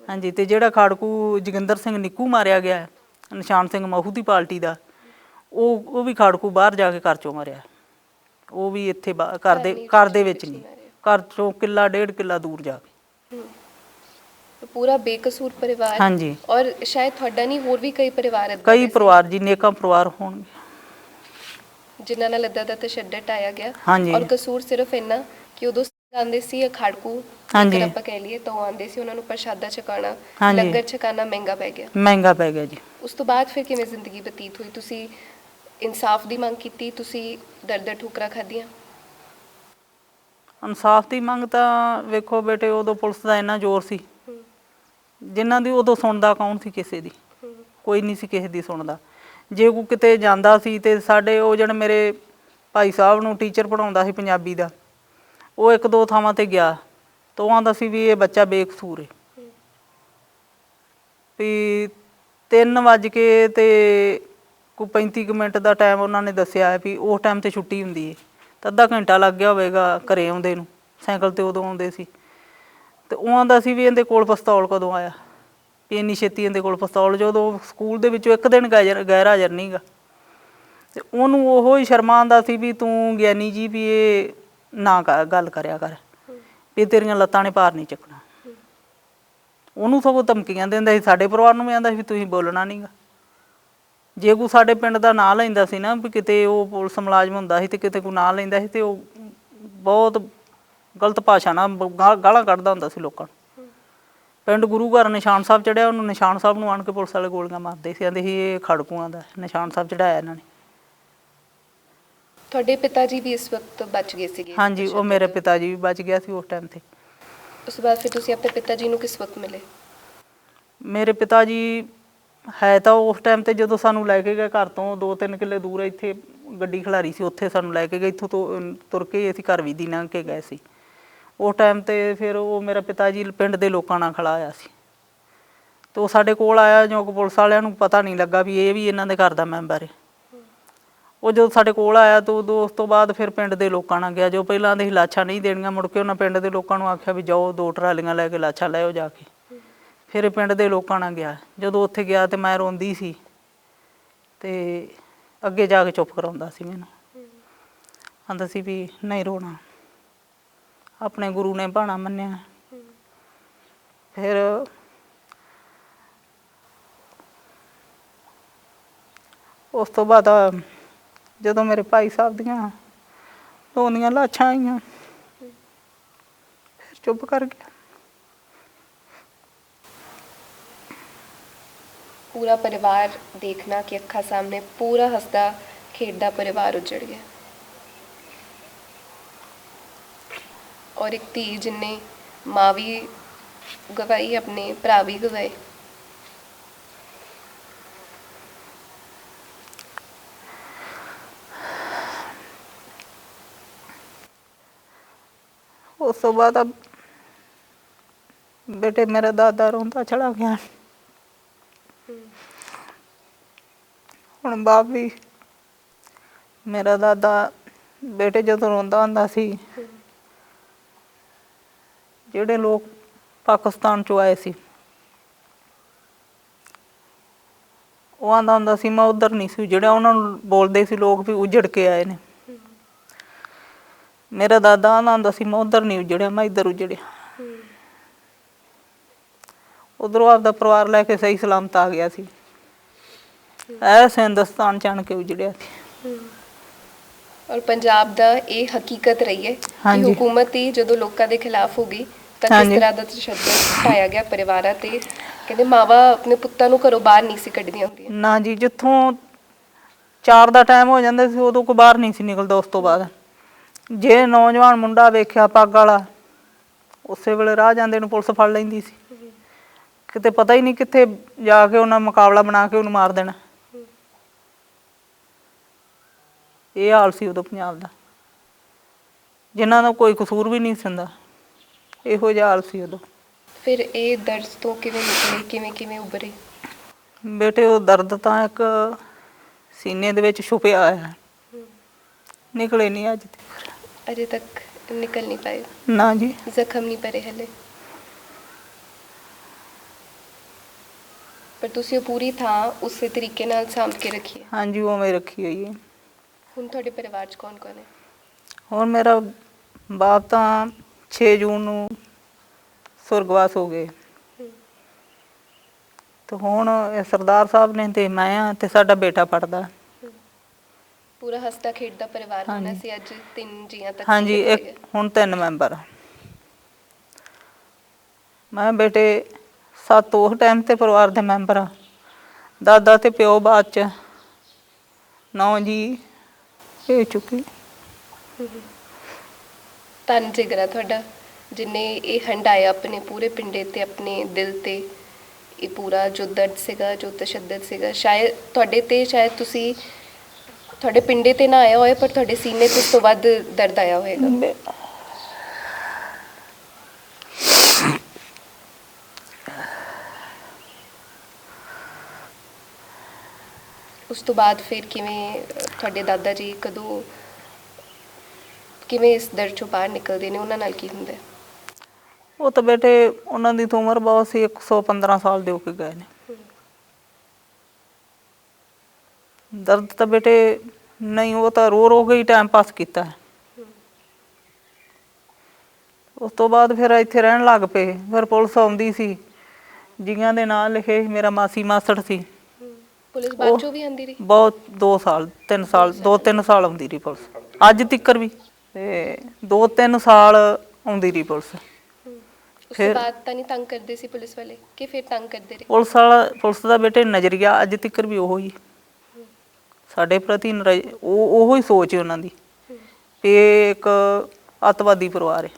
ਹਾਂਜੀ। ਤੇ ਜਿਹੜਾ ਖਾੜਕੂ ਜੋਗਿੰਦਰ ਸਿੰਘ ਨਿੱਕੂ ਮਾਰਿਆ ਗਿਆ, ਨਿਸ਼ਾਨ ਸਿੰਘ ਮਹੂ ਦੀ ਪਾਰਟੀ ਦਾ, ਉਹ ਵੀ ਖਾੜਕੂ ਬਾਹਰ ਜਾ ਕੇ ਘਰ 'ਚੋਂ ਮਾਰਿਆ। ਉਹ ਵੀ ਇੱਥੇ ਘਰ ਦੇ ਵਿੱਚ ਨਹੀਂ, ਘਰ 'ਚੋਂ 1.5 ਕਿੱਲਾ ਦੂਰ ਜਾ ਕੇ। ਪੂਰਾ ਬੇਕਸੂਰ ਪਰਿਵਾਰ। ਹਾਂਜੀ। ਔਰ ਸ਼ਾਇਦ ਤੁਹਾਡਾ ਨਹੀਂ, ਹੋਰ ਵੀ ਕਈ ਪਰਿਵਾਰ ਏਦਾਂ ਕਈ ਦੇ ਸੀ ਪਰਿਵਾਰ ਜੀ, ਨੇਕਾਂ ਪਰਿਵਾਰ ਹੋਣਗੇ ਜਿਨ੍ਹਾਂ ਨਾਲ ਏਦਾਂ ਦਾ ਤਸ਼ੱਦਦ ਆਇਆ ਗਿਆ। ਹਾਂਜੀ। ਔਰ ਕਸੂਰ ਸਿਰਫ ਇੰਨਾ ਕਿ ਉਦੋਂ ਆਉਂਦੇ ਸੀ ਅਖਾੜਕੂ, ਜੇਕਰ ਆਪਾਂ ਕਹਿ ਲਈਏ ਤਾਂ ਉਹ ਆਉਂਦੇ ਸੀ, ਉਹਨਾਂ ਨੂੰ ਪ੍ਰਸ਼ਾਦਾ ਛਕਾਉਣਾ, ਹਾਂਜੀ। ਲੰਗਰ ਛਕਾਉਣਾ ਮਹਿੰਗਾ ਪੈ ਗਿਆ। ਮਹਿੰਗਾ ਪੈ ਗਿਆ ਜੀ। ਉਸ ਤੋਂ ਬਾਅਦ ਫਿਰ ਕਿਵੇਂ ਜ਼ਿੰਦਗੀ ਬਤੀਤ ਹੋਈ? ਤੁਸੀਂ ਇਨਸਾਫ ਦੀ ਮੰਗ ਕੀਤੀ, ਤੁਸੀਂ ਦਰ ਠੋਕਰਾਂ ਖਾਧੀਆਂ? ਇਨਸਾਫ ਦੀ ਮੰਗ ਤਾਂ ਵੇਖੋ ਬੇਟੇ, ਉਦੋਂ ਪੁਲਿਸ ਦਾ ਇੰਨਾ ਜ਼ੋਰ ਸੀ, ਜਿਨ੍ਹਾਂ ਦੀ ਉਦੋਂ ਸੁਣਦਾ ਕੌਣ ਸੀ? ਕਿਸੇ ਦੀ ਕੋਈ ਨਹੀਂ ਸੀ ਕਿਸੇ ਦੀ ਸੁਣਦਾ। ਜੇ ਕੋਈ ਕਿਤੇ ਜਾਂਦਾ ਸੀ ਤੇ ਸਾਡੇ ਉਹ ਜਿਹੜੇ ਮੇਰੇ ਭਾਈ ਸਾਹਿਬ ਨੂੰ ਟੀਚਰ ਪੜ੍ਹਾਉਂਦਾ ਸੀ ਪੰਜਾਬੀ ਦਾ, ਉਹ ਇੱਕ ਦੋ ਥਾਵਾਂ 'ਤੇ ਗਿਆ ਤਾਂ ਉਹ ਆਂਦਾ ਸੀ ਵੀ ਇਹ ਬੱਚਾ ਬੇਕਸੂਰ ਹੈ। ਵੀ 3 ਵੱਜ ਕੇ ਤੇ ਕੋਈ 35 ਮਿੰਟ ਦਾ ਟਾਈਮ ਉਹਨਾਂ ਨੇ ਦੱਸਿਆ ਵੀ ਉਸ ਟਾਈਮ 'ਤੇ ਛੁੱਟੀ ਹੁੰਦੀ ਹੈ, ਤਾਂ ਅੱਧਾ ਘੰਟਾ ਲੱਗ ਗਿਆ ਹੋਵੇਗਾ ਘਰੇ ਆਉਂਦੇ ਨੂੰ, ਸਾਈਕਲ 'ਤੇ ਉਦੋਂ ਆਉਂਦੇ ਸੀ। ਅਤੇ ਉਹ ਆਂਦਾ ਸੀ ਵੀ ਇਹਦੇ ਕੋਲ ਪਿਸਤੌਲ ਕਦੋਂ ਆਇਆ, ਵੀ ਇੰਨੀ ਛੇਤੀ ਇਹਦੇ ਕੋਲ ਪਿਸਤੌਲ, ਜਦੋਂ ਸਕੂਲ ਦੇ ਵਿੱਚੋਂ ਇੱਕ ਦਿਨ ਗੈਰ ਹਾਜ਼ਰ ਨਹੀਂ ਗਾ। ਅਤੇ ਉਹਨੂੰ ਉਹੋ ਹੀ ਸ਼ਰਮਾ ਆਉਂਦਾ ਸੀ ਵੀ ਤੂੰ ਗਿਆਨੀ ਜੀ ਵੀ ਇਹ ਨਾ ਗੱਲ ਕਰਿਆ ਕਰ, ਵੀ ਤੇਰੀਆਂ ਲੱਤਾਂ ਨੇ ਭਾਰ ਨਹੀਂ ਚੱਕਣਾ। ਉਹਨੂੰ ਸਗੋਂ ਧਮਕੀਆਂ ਦਿੰਦਾ ਸੀ, ਸਾਡੇ ਪਰਿਵਾਰ ਨੂੰ ਵੀ ਆਂਦਾ ਸੀ ਵੀ ਤੁਸੀਂ ਬੋਲਣਾ ਨਹੀਂ ਗਾ। ਜੇ ਕੋਈ ਸਾਡੇ ਪਿੰਡ ਦਾ ਨਾਂ ਲੈਂਦਾ ਸੀ ਨਾ, ਵੀ ਕਿਤੇ ਉਹ ਪੁਲਿਸ ਮੁਲਾਜ਼ਮ ਹੁੰਦਾ ਸੀ ਅਤੇ ਕਿਤੇ ਕੋਈ ਨਾਂ ਲੈਂਦਾ ਸੀ, ਅਤੇ ਉਹ ਬਹੁਤ ਗਲਤ ਭਾਸ਼ਾ ਨਾਲ ਗਾਲਾਂ ਕੱਢਦਾ ਹੁੰਦਾ ਸੀ ਲੋਕਾਂ ਨੂੰ। ਪਿੰਡ ਗੁਰੂ ਘਰ ਨਿਸ਼ਾਨ ਸਾਹਿਬ ਚੜ੍ਹਿਆ, ਉਹਨੂੰ ਨਿਸ਼ਾਨ ਸਾਹਿਬ ਨੂੰ ਆਣ ਕੇ ਪੁਲਿਸ ਵਾਲੇ ਗੋਲੀਆਂ ਮਾਰਦੇ ਸੀ, ਆਂਦੇ ਸੀ ਇਹ ਖੜਕੂਆਂ ਦਾ ਨਿਸ਼ਾਨ ਸਾਹਿਬ ਚੜ੍ਹਾਇਆ ਇਹਨਾਂ ਨੇ। ਤੁਹਾਡੇ ਪਿਤਾ ਜੀ ਵੀ ਇਸ ਵਕਤ ਬਚ ਗਏ ਸੀਗੇ? ਹਾਂਜੀ, ਉਹ ਮੇਰੇ ਪਿਤਾ ਜੀ ਵੀ ਬਚ ਗਿਆ ਸੀ ਉਸ ਟਾਈਮ 'ਤੇ। ਉਸ ਤੋਂ ਬਾਅਦ ਫਿਰ ਤੁਸੀਂ ਆਪਣੇ ਪਿਤਾ ਜੀ ਨੂੰ ਕਿਸ ਵਕਤ ਮਿਲੇ? ਮੇਰੇ ਪਿਤਾ ਜੀ ਹੈ ਤਾਂ ਉਸ ਟਾਈਮ 'ਤੇ ਜਦੋਂ ਸਾਨੂੰ ਲੈ ਕੇ ਗਏ ਘਰ ਤੋਂ 2-3 ਕਿੱਲੇ ਦੂਰ, ਇੱਥੇ ਗੱਡੀ ਖਿਲਾਰੀ ਸੀ, ਉੱਥੇ ਸਾਨੂੰ ਲੈ ਕੇ ਗਏ। ਇੱਥੋਂ ਤੋਂ ਤੁਰ ਕੇ ਅਸੀਂ ਘਰ ਵੀ ਦੀ ਲੰਘ ਕੇ ਗਏ ਸੀ ਉਸ ਟਾਈਮ 'ਤੇ। ਫਿਰ ਉਹ ਮੇਰਾ ਪਿਤਾ ਜੀ ਪਿੰਡ ਦੇ ਲੋਕਾਂ ਨਾਲ ਖੜਾ ਹੋਇਆ ਸੀ, ਅਤੇ ਉਹ ਸਾਡੇ ਕੋਲ ਆਇਆ, ਜੋ ਕਿ ਪੁਲਿਸ ਵਾਲਿਆਂ ਨੂੰ ਪਤਾ ਨਹੀਂ ਲੱਗਾ ਵੀ ਇਹ ਵੀ ਇਹਨਾਂ ਦੇ ਘਰ ਦਾ ਮੈਂਬਰ ਹੈ। ਉਹ ਜਦੋਂ ਸਾਡੇ ਕੋਲ ਆਇਆ ਤਾਂ ਉਦੋਂ ਉਸ ਤੋਂ ਬਾਅਦ ਫਿਰ ਪਿੰਡ ਦੇ ਲੋਕਾਂ ਨਾਲ ਗਿਆ। ਜੋ ਪਹਿਲਾਂ ਦੇ ਲਾਸ਼ਾਂ ਨਹੀਂ ਦੇਣੀਆਂ, ਮੁੜ ਕੇ ਉਹਨਾਂ ਪਿੰਡ ਦੇ ਲੋਕਾਂ ਨੂੰ ਆਖਿਆ ਵੀ ਜਾਓ 2 ਟਰਾਲੀਆਂ ਲੈ ਕੇ ਲਾਸ਼ਾਂ ਲੈ ਆਓ ਜਾ ਕੇ। ਫਿਰ ਇਹ ਪਿੰਡ ਦੇ ਲੋਕਾਂ ਨਾਲ ਗਿਆ। ਜਦੋਂ ਉੱਥੇ ਗਿਆ ਤਾਂ ਮੈਂ ਰੋਂਦੀ ਸੀ, ਅਤੇ ਅੱਗੇ ਜਾ ਕੇ ਚੁੱਪ ਕਰਾਉਂਦਾ ਸੀ ਮੈਨੂੰ, ਆਂਦਾ ਸੀ ਵੀ ਨਹੀਂ ਰੋਣਾ, ਆਪਣੇ ਗੁਰੂ ਨੇ ਭਾਣਾ ਮੰਨਿਆ। ਫਿਰ ਉਸ ਤੋਂ ਬਾਅਦ ਜਦੋਂ ਮੇਰੇ ਭਾਈ ਸਾਹਿਬ ਦੀਆਂ ਰੋਂਦੀਆਂ ਲਾਸ਼ਾਂ ਆਈਆਂ, ਫਿਰ ਚੁੱਪ ਕਰ ਗਿਆ। ਪੂਰਾ ਪਰਿਵਾਰ ਦੇਖਣਾ ਕਿ ਅੱਖਾਂ ਸਾਹਮਣੇ ਪੂਰਾ ਹੱਸਦਾ ਖੇਡਦਾ ਪਰਿਵਾਰ ਉਜੜ ਗਿਆ, ਔਰ ਇੱਕ ਧੀ ਜਿੰਨੇ ਮਾਂ ਵੀ ਗਵਾਈ, ਆਪਣੇ ਭਰਾ ਵੀ ਗਵਾਏ। ਉਸ ਤੋਂ ਬਾਅਦ ਬੇਟੇ ਮੇਰਾ ਦਾਦਾ ਰੋਂਦਾ ਚਲਾ ਗਿਆ। ਹੁਣ ਬਾਪ ਵੀ, ਮੇਰਾ ਦਾਦਾ ਬੇਟੇ ਜਦੋਂ ਰੋਂਦਾ ਹੁੰਦਾ ਸੀ, ਜਿਹੜੇ ਲੋਕ ਪਾਕਿਸਤਾਨ 'ਚੋਂ ਆਏ ਸੀ, ਉਹ ਆਂਦਾ ਹੁੰਦਾ ਸੀ ਮੈਂ ਉੱਧਰ ਨਹੀਂ ਸੀ, ਜਿਹੜਾ ਉਹਨਾਂ ਨੂੰ ਬੋਲਦੇ ਸੀ ਲੋਕ ਵੀ ਉਜੜ ਕੇ ਆਏ ਨੇ। ਮੇਰਾ ਦਾਦਾ ਆਂਦਾ ਹੁੰਦਾ ਸੀ ਮੈਂ ਉੱਧਰ ਨਹੀਂ ਉਜੜਿਆ, ਮੈਂ ਇੱਧਰ ਉਜੜਿਆ। ਉੱਧਰੋਂ ਆਪਦਾ ਪਰਿਵਾਰ ਲੈ ਕੇ ਸਹੀ ਸਲਾਮਤ ਆ ਗਿਆ ਸੀ, ਐਸ ਹਿੰਦੁਸਤਾਨ 'ਚ ਆਣ ਕੇ ਉਜੜਿਆ ਸੀ। ਔਰ ਪੰਜਾਬ ਦਾ ਇਹ ਹਕੀਕਤ ਰਹੀ ਹੈ ਕਿ ਹੁਕੂਮਤ ਹੀ ਜਦੋਂ ਲੋਕਾਂ ਦੇ ਖਿਲਾਫ ਹੋ ਗਈ ਤਾਂ ਕਿਸ ਤਰ੍ਹਾਂ ਦਾ ਤਸ਼ੱਦਦ ਢਾਇਆ ਗਿਆ ਪਰਿਵਾਰਾਂ ਤੇ। ਕਹਿੰਦੇ ਮਾਵਾਂ ਆਪਣੇ ਪੁੱਤਾਂ ਨੂੰ ਘਰੋਂ ਬਾਹਰ ਨਹੀਂ ਸੀ ਕੱਢਦੀਆਂ ਹੁੰਦੀਆਂ। ਨਾ ਜੀ, ਜਿੱਥੋਂ 4 ਦਾ ਟਾਈਮ ਹੋ ਜਾਂਦਾ ਸੀ ਉਦੋਂ ਕੋਈ ਬਾਹਰ ਨਹੀਂ ਸੀ ਨਿਕਲਦਾ। ਉਸ ਤੋਂ ਬਾਅਦ ਜੇ ਨੌਜਵਾਨ ਮੁੰਡਾ ਵੇਖਿਆ ਪੱਗ ਵਾਲਾ, ਉਸੇ ਵੇਲੇ ਰਾਹ ਜਾਂਦੇ ਨੂੰ ਪੁਲਿਸ ਫੜ ਲੈਂਦੀ ਸੀ, ਕਿਤੇ ਪਤਾ ਹੀ ਨਹੀਂ ਕਿੱਥੇ ਜਾ ਕੇ ਉਹਨਾਂ ਮੁਕਾਬਲਾ ਬਣਾ ਕੇ ਉਹਨੂੰ ਮਾਰ ਦੇਣਾ। ਇਹ ਹਾਲ ਸੀ ਉਦੋਂ ਪੰਜਾਬ ਦਾ, ਜਿਨ੍ਹਾਂ ਦਾ ਕੋਈ ਕਸੂਰ ਵੀ ਨਹੀਂ ਸੀ ਹੁੰਦਾ, ਇਹੋ ਜਿਹਾ ਹਾਲ ਸੀ ਉਦੋਂ। ਫਿਰ ਇਹ ਦਰਦ ਤੋਂ ਕਿਵੇਂ ਨਿਕਲੇ, ਕਿਵੇਂ ਉੱਭਰੇ? ਬੇਟੇ ਉਹ ਦਰਦ ਤਾਂ ਇੱਕ ਸੀਨੇ ਦੇ ਵਿੱਚ ਛੁਪਿਆ ਹੋਇਆ, ਨਿਕਲੇ ਨਹੀਂ ਅੱਜ ਤੱਕ। ਅਜੇ ਤੱਕ ਨਿਕਲ ਨਹੀਂ ਪਾਏ? ਨਾ ਜੀ। ਜ਼ਖਮ ਨਹੀਂ ਭਰੇ ਹਲੇ? ਪਰ ਤੁਸੀਂ ਉਹ ਪੂਰੀ ਥਾਂ ਉਸੇ ਤਰੀਕੇ ਨਾਲ ਸਾਂਭ ਕੇ ਰੱਖੀ ਹੈ? ਹਾਂਜੀ, ਉਵੇਂ ਰੱਖੀ ਹੋਈ ਹੈ। ਹੁਣ ਤੁਹਾਡੇ ਪਰਿਵਾਰ 'ਚ ਕੌਣ ਕੌਣ ਹੈ? ਹੁਣ ਮੇਰਾ ਬਾਪ ਤਾਂ 6 ਜੂਨ ਨੂੰ ਸੁਰਗਵਾਸ ਹੋ ਗਏ, ਤੇ ਹੁਣ ਇਹ ਸਰਦਾਰ ਸਾਹਿਬ ਨੇ ਤੇ ਮੈਂ ਆ ਤੇ ਸਾਡਾ ਬੇਟਾ ਪੜਦਾ। ਪੂਰਾ ਹੱਸਦਾ ਖੇਡਦਾ ਪਰਿਵਾਰ ਹੋਣਾ ਹਾਂਜੀ। ਸੀ, ਅੱਜ 3 ਜੀਆਂ ਤੱਕ ਹਾਂਜੀ, ਸੀਮਿਤ ਇੱਕ ਹੋਏਗਾ। ਹੁਣ 3 ਮੈਂਬਰ ਆ। ਮੈਂ ਬੇਟੇ 7 ਉਸ ਟਾਈਮ ਤੇ ਪਰਿਵਾਰ ਦੇ ਮੈਂਬਰ ਆ। ਦਾਦਾ ਤੇ ਪਿਓ ਬਾਅਦ ਚ 9 ਜੀ ਇਹ ਚੁੱਕੀ। ਧੰਨ ਜਿਗਰਾ ਤੁਹਾਡਾ, ਜਿਨੇ ਇਹ ਹੰਡਾਇਆ ਆਪਣੇ ਪੂਰੇ ਪਿੰਡੇ ਤੇ, ਆਪਣੇ ਦਿਲ ਤੇ। ਇਹ ਪੂਰਾ ਜੋ ਦਰਦ ਸੀਗਾ, ਜੋ ਤਸ਼ੱਦਦ ਸੀਗਾ, ਸ਼ਾਇਦ ਤੁਹਾਡੇ ਤੇ, ਸ਼ਾਇਦ ਤੁਸੀਂ ਤੁਹਾਡੇ ਪਿੰਡੇ ਤੇ ਨਾ ਆਇਆ ਹੋਏ, ਪਰ ਤੁਹਾਡੇ ਸੀਨੇ ਤੇ ਉਸ ਤੋਂ ਵੱਧ ਦਰਦ ਆਇਆ ਹੋਏਗਾ। ਉਸ ਤੋਂ ਬਾਅਦ ਫਿਰ ਕਿਵੇਂ ਤੁਹਾਡੇ ਦਾਦਾ ਜੀ ਕਦੋਂ ਕਿਵੇਂ ਇਸ ਦਰਦ ਚੋਂ ਬਾਹਰ ਨਿਕਲਦੇ ਨੇ, ਉਹਨਾਂ ਨਾਲ ਕੀ ਹੁੰਦਾ? ਉਹ ਤਾਂ ਬੇਟੇ ਉਹਨਾਂ ਦੀ ਤਾਂ ਉਮਰ ਬਹੁਤ ਸੀ, 115 ਸਾਲ ਦੇ ਹੋ ਕੇ ਗਏ ਨੇ। ਦਰਦ ਤਾਂ ਬੇਟੇ ਨਹੀਂ, ਉਹ ਤਾਂ ਰੋ ਰੋ ਕੇ ਹੀ ਟਾਈਮ ਪਾਸ ਕੀਤਾ ਹੈ। ਉਸ ਤੋਂ ਬਾਅਦ ਫਿਰ ਇੱਥੇ ਰਹਿਣ ਲੱਗ ਪਏ। ਫਿਰ ਪੁਲਿਸ ਆਉਂਦੀ ਸੀ, ਜੀਆਂ ਦੇ ਨਾਂ ਲਿਖੇ। ਮੇਰਾ ਮਾਸੀ ਮਾਸੜ ਸੀ। ਪੁਲਿਸ ਬਾਅਦ ਚੋਂ ਵੀ ਆਉਂਦੀ ਰਹੀ? ਬਹੁਤ 2 ਸਾਲ 3 ਸਾਲ 2-3 ਸਾਲ ਆਉਂਦੀ ਰਹੀ ਪੁਲਿਸ, ਅੱਜ ਤੀਕਰ ਵੀ। ਤੇ 2-3 ਸਾਲ ਆਉਂਦੀ ਰਹੀ ਪੁਲਿਸ। ਉਸ ਤੋਂ ਬਾਅਦ ਤਾਂ ਨਹੀਂ ਤੰਗ ਕਰਦੇ ਸੀ ਪੁਲਿਸ ਵਾਲੇ, ਕਿ ਫਿਰ ਤੰਗ ਕਰਦੇ ਰਹੇ? ਪੁਲਿਸ ਦਾ ਬੇਟੇ ਨਜ਼ਰੀਆ ਅੱਜ ਤੀਕਰ ਵੀ ਉਹੋ ਹੀ ਸਾਡੇ ਪ੍ਰਤੀ, ਉਹੋ ਹੀ ਸੋਚ ਹੈ ਉਹਨਾਂ ਦੀ ਵੀ ਇਹ ਇੱਕ ਅੱਤਵਾਦੀ ਪਰਿਵਾਰ ਹੈ।